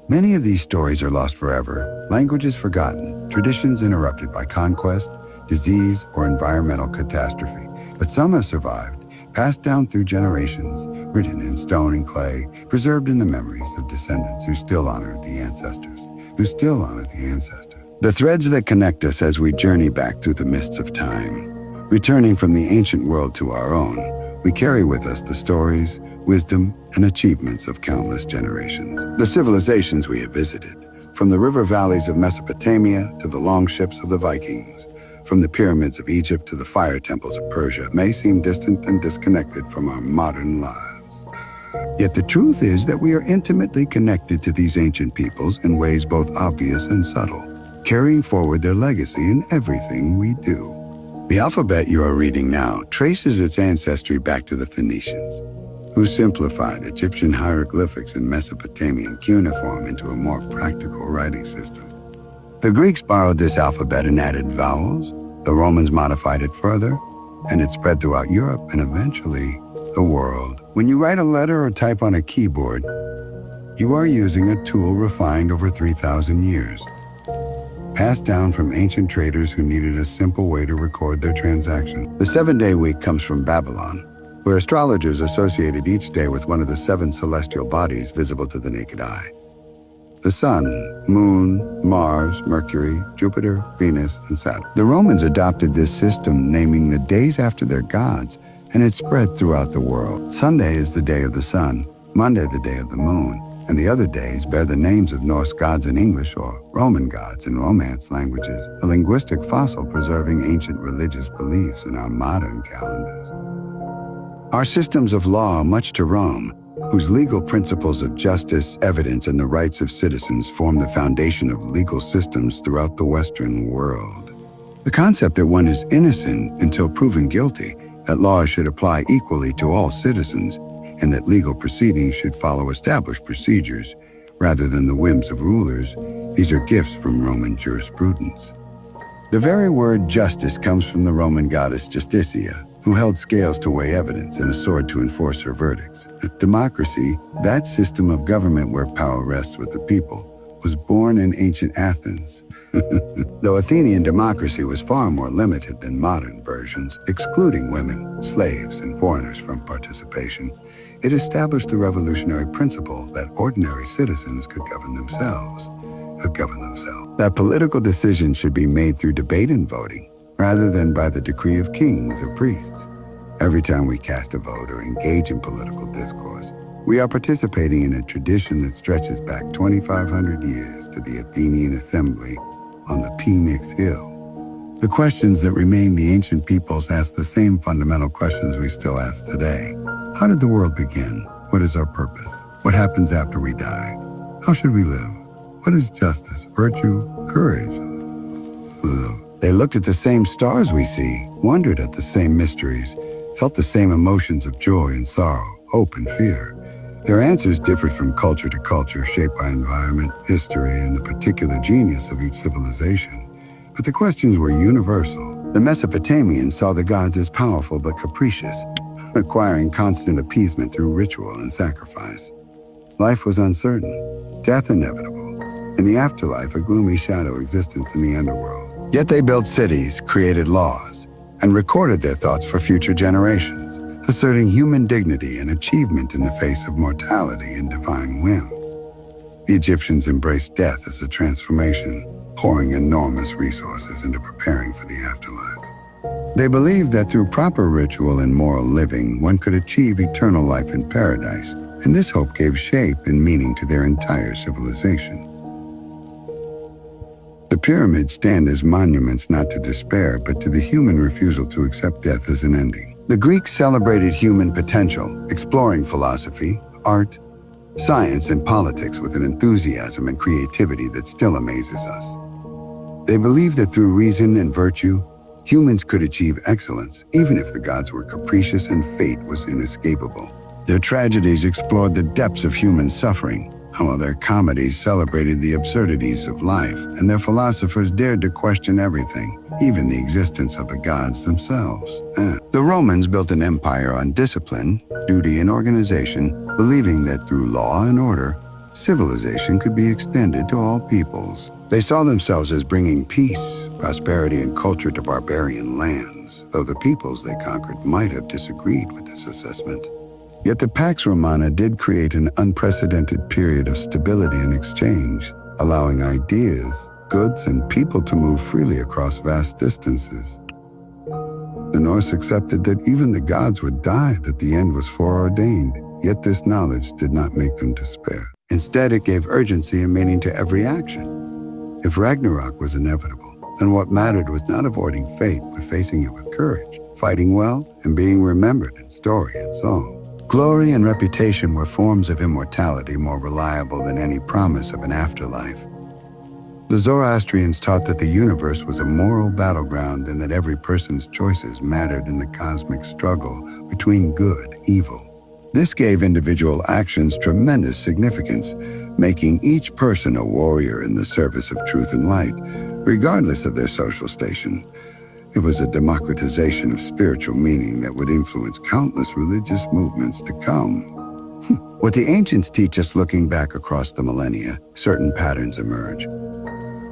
Many of these stories are lost forever, languages forgotten, traditions interrupted by conquest, disease, or environmental catastrophe. But some have survived, passed down through generations, written in stone and clay, preserved in the memories of descendants who still honor the ancestors. The threads that connect us as we journey back through the mists of time. Returning from the ancient world to our own, we carry with us the stories, wisdom, and achievements of countless generations. The civilizations we have visited, from the river valleys of Mesopotamia to the longships of the Vikings, from the pyramids of Egypt to the fire temples of Persia, may seem distant and disconnected from our modern lives. Yet the truth is that we are intimately connected to these ancient peoples in ways both obvious and subtle, carrying forward their legacy in everything we do. The alphabet you are reading now traces its ancestry back to the Phoenicians, who simplified Egyptian hieroglyphics and Mesopotamian cuneiform into a more practical writing system. The Greeks borrowed this alphabet and added vowels. The Romans modified it further, and it spread throughout Europe and eventually the world. When you write a letter or type on a keyboard, you are using a tool refined over 3,000 years, passed down from ancient traders who needed a simple way to record their transactions. The 7-day week comes from Babylon, where astrologers associated each day with one of the 7 celestial bodies visible to the naked eye: the sun, moon, Mars, Mercury, Jupiter, Venus, and Saturn. The Romans adopted this system, naming the days after their gods, and it spread throughout the world. Sunday is the day of the sun, Monday the day of the moon, and the other days bear the names of Norse gods in English or Roman gods in Romance languages, a linguistic fossil preserving ancient religious beliefs in our modern calendars. Our systems of law owe much to Rome, whose legal principles of justice, evidence, and the rights of citizens form the foundation of legal systems throughout the Western world. The concept that one is innocent until proven guilty, that laws should apply equally to all citizens, and that legal proceedings should follow established procedures rather than the whims of rulers, these are gifts from Roman jurisprudence. The very word justice comes from the Roman goddess Justitia, who held scales to weigh evidence and a sword to enforce her verdicts. Democracy, that system of government where power rests with the people, was born in ancient Athens. Though Athenian democracy was far more limited than modern versions, excluding women, slaves, and foreigners from participation, it established the revolutionary principle that ordinary citizens could govern themselves. That political decisions should be made through debate and voting, rather than by the decree of kings or priests. Every time we cast a vote or engage in political discourse, we are participating in a tradition that stretches back 2,500 years to the Athenian assembly on the Phoenix Hill. The questions that remain the ancient peoples asked the same fundamental questions we still ask today. How did the world begin? What is our purpose? What happens after we die? How should we live? What is justice, virtue, courage? They looked at the same stars we see, wondered at the same mysteries, felt the same emotions of joy and sorrow, hope and fear. Their answers differed from culture to culture, shaped by environment, history, and the particular genius of each civilization. But the questions were universal. The Mesopotamians saw the gods as powerful but capricious, requiring constant appeasement through ritual and sacrifice. Life was uncertain, death inevitable, in the afterlife a gloomy shadow existence in the underworld. Yet they built cities, created laws, and recorded their thoughts for future generations, asserting human dignity and achievement in the face of mortality and divine whim. The Egyptians embraced death as a transformation, pouring enormous resources into preparing for the afterlife. They believed that through proper ritual and moral living, one could achieve eternal life in paradise, and this hope gave shape and meaning to their entire civilization. The pyramids stand as monuments not to despair, but to the human refusal to accept death as an ending. The Greeks celebrated human potential, exploring philosophy, art, science, and politics with an enthusiasm and creativity that still amazes us. They believed that through reason and virtue, humans could achieve excellence, even if the gods were capricious and fate was inescapable. Their tragedies explored the depths of human suffering, while their comedies celebrated the absurdities of life, and their philosophers dared to question everything, even the existence of the gods themselves. The Romans built an empire on discipline, duty, and organization, believing that through law and order, civilization could be extended to all peoples. They saw themselves as bringing peace, prosperity, and culture to barbarian lands, though the peoples they conquered might have disagreed with this assessment. Yet the Pax Romana did create an unprecedented period of stability and exchange, allowing ideas, goods, and people to move freely across vast distances. The Norse accepted that even the gods would die, that the end was foreordained, yet this knowledge did not make them despair. Instead, it gave urgency and meaning to every action. If Ragnarok was inevitable, then what mattered was not avoiding fate, but facing it with courage, fighting well, and being remembered in story and song. Glory and reputation were forms of immortality more reliable than any promise of an afterlife. The Zoroastrians taught that the universe was a moral battleground and that every person's choices mattered in the cosmic struggle between good and evil. This gave individual actions tremendous significance, making each person a warrior in the service of truth and light, regardless of their social station. It was a democratization of spiritual meaning that would influence countless religious movements to come. What the ancients teach us looking back across the millennia, certain patterns emerge.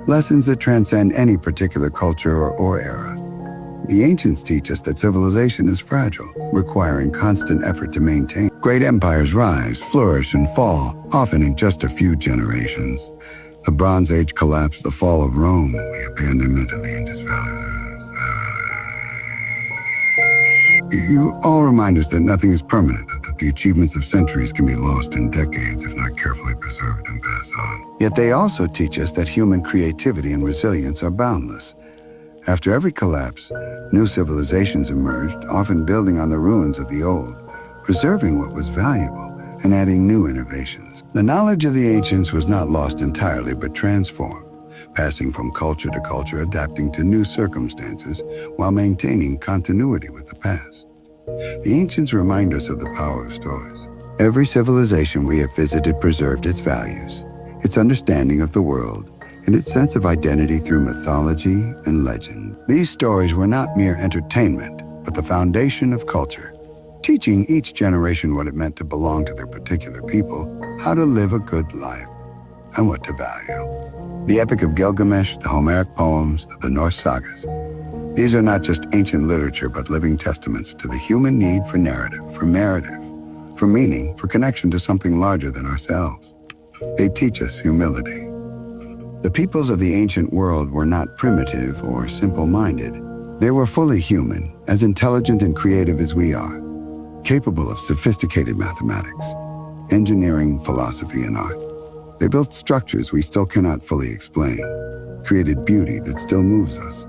Lessons that transcend any particular culture or era. The ancients teach us that civilization is fragile, requiring constant effort to maintain. Great empires rise, flourish, and fall, often in just a few generations. The Bronze Age collapsed, the fall of Rome, the abandonment of the Indus Valley. You all remind us that nothing is permanent, that the achievements of centuries can be lost in decades if not carefully preserved and passed on. Yet they also teach us that human creativity and resilience are boundless. After every collapse, new civilizations emerged, often building on the ruins of the old. preserving what was valuable and adding new innovations. The knowledge of the ancients was not lost entirely, but transformed, passing from culture to culture, adapting to new circumstances while maintaining continuity with the past. The ancients remind us of the power of stories. Every civilization we have visited preserved its values, its understanding of the world, and its sense of identity through mythology and legend. These stories were not mere entertainment, but the foundation of culture, teaching each generation what it meant to belong to their particular people, how to live a good life, and what to value. The Epic of Gilgamesh, the Homeric poems, the Norse sagas. These are not just ancient literature, but living testaments to the human need for narrative, for meaning, for connection to something larger than ourselves. They teach us humility. The peoples of the ancient world were not primitive or simple-minded. They were fully human, as intelligent and creative as we are, capable of sophisticated mathematics, engineering, philosophy, and art. They built structures we still cannot fully explain, created beauty that still moves us,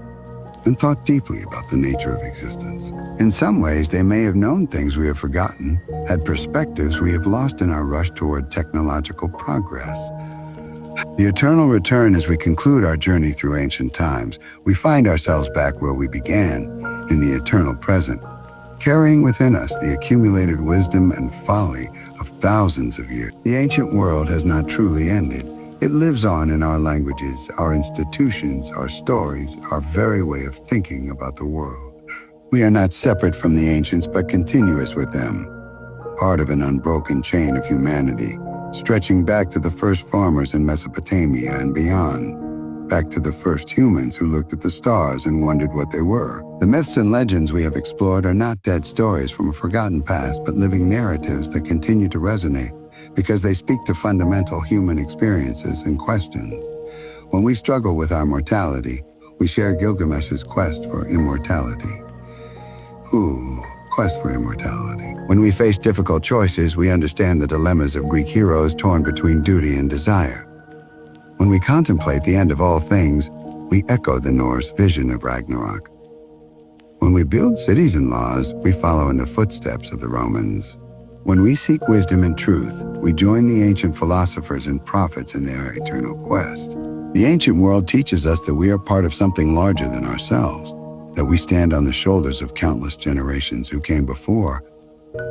and thought deeply about the nature of existence. In some ways, they may have known things we have forgotten, had perspectives we have lost in our rush toward technological progress. The eternal return as we conclude our journey through ancient times, we find ourselves back where we began, in the eternal present, carrying within us the accumulated wisdom and folly of thousands of years. The ancient world has not truly ended. It lives on in our languages, our institutions, our stories, our very way of thinking about the world. We are not separate from the ancients, but continuous with them, part of an unbroken chain of humanity, stretching back to the first farmers in Mesopotamia and beyond, back to the first humans who looked at the stars and wondered what they were. The myths and legends we have explored are not dead stories from a forgotten past, but living narratives that continue to resonate because they speak to fundamental human experiences and questions. When we struggle with our mortality, we share Gilgamesh's quest for immortality. Quest for immortality. When we face difficult choices, we understand the dilemmas of Greek heroes torn between duty and desire. When we contemplate the end of all things, we echo the Norse vision of Ragnarok. When we build cities and laws, we follow in the footsteps of the Romans. When we seek wisdom and truth, we join the ancient philosophers and prophets in their eternal quest. The ancient world teaches us that we are part of something larger than ourselves, that we stand on the shoulders of countless generations who came before,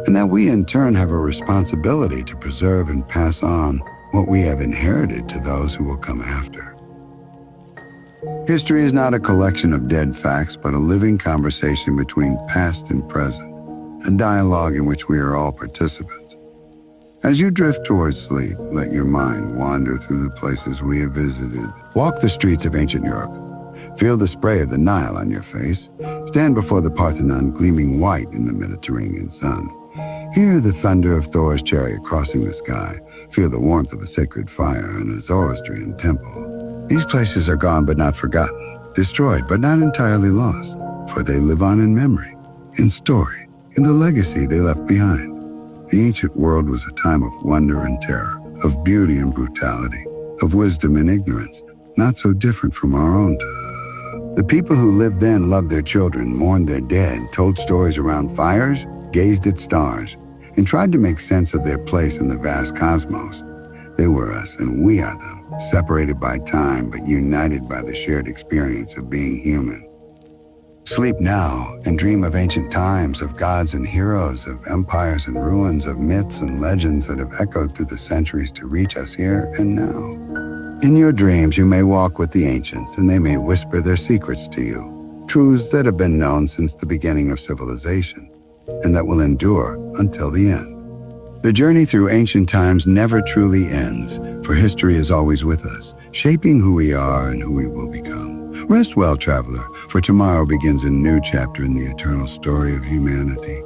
and that we in turn have a responsibility to preserve and pass on what we have inherited to those who will come after. History is not a collection of dead facts, but a living conversation between past and present, a dialogue in which we are all participants. As you drift towards sleep, let your mind wander through the places we have visited. Walk the streets of ancient Europe. Feel the spray of the Nile on your face. Stand before the Parthenon gleaming white in the Mediterranean sun. Hear the thunder of Thor's chariot crossing the sky. Feel the warmth of a sacred fire in a Zoroastrian temple. These places are gone but not forgotten, destroyed but not entirely lost, for they live on in memory, in story, in the legacy they left behind. The ancient world was a time of wonder and terror, of beauty and brutality, of wisdom and ignorance, not so different from our own time. The people who lived then loved their children, mourned their dead, told stories around fires, gazed at stars, and tried to make sense of their place in the vast cosmos. They were us, and we are them, separated by time, but united by the shared experience of being human. Sleep now and dream of ancient times, of gods and heroes, of empires and ruins, of myths and legends that have echoed through the centuries to reach us here and now. In your dreams, you may walk with the ancients, and they may whisper their secrets to you, truths that have been known since the beginning of civilization, and that will endure until the end. The journey through ancient times never truly ends, for history is always with us, shaping who we are and who we will become. Rest well, traveler, for tomorrow begins a new chapter in the eternal story of humanity.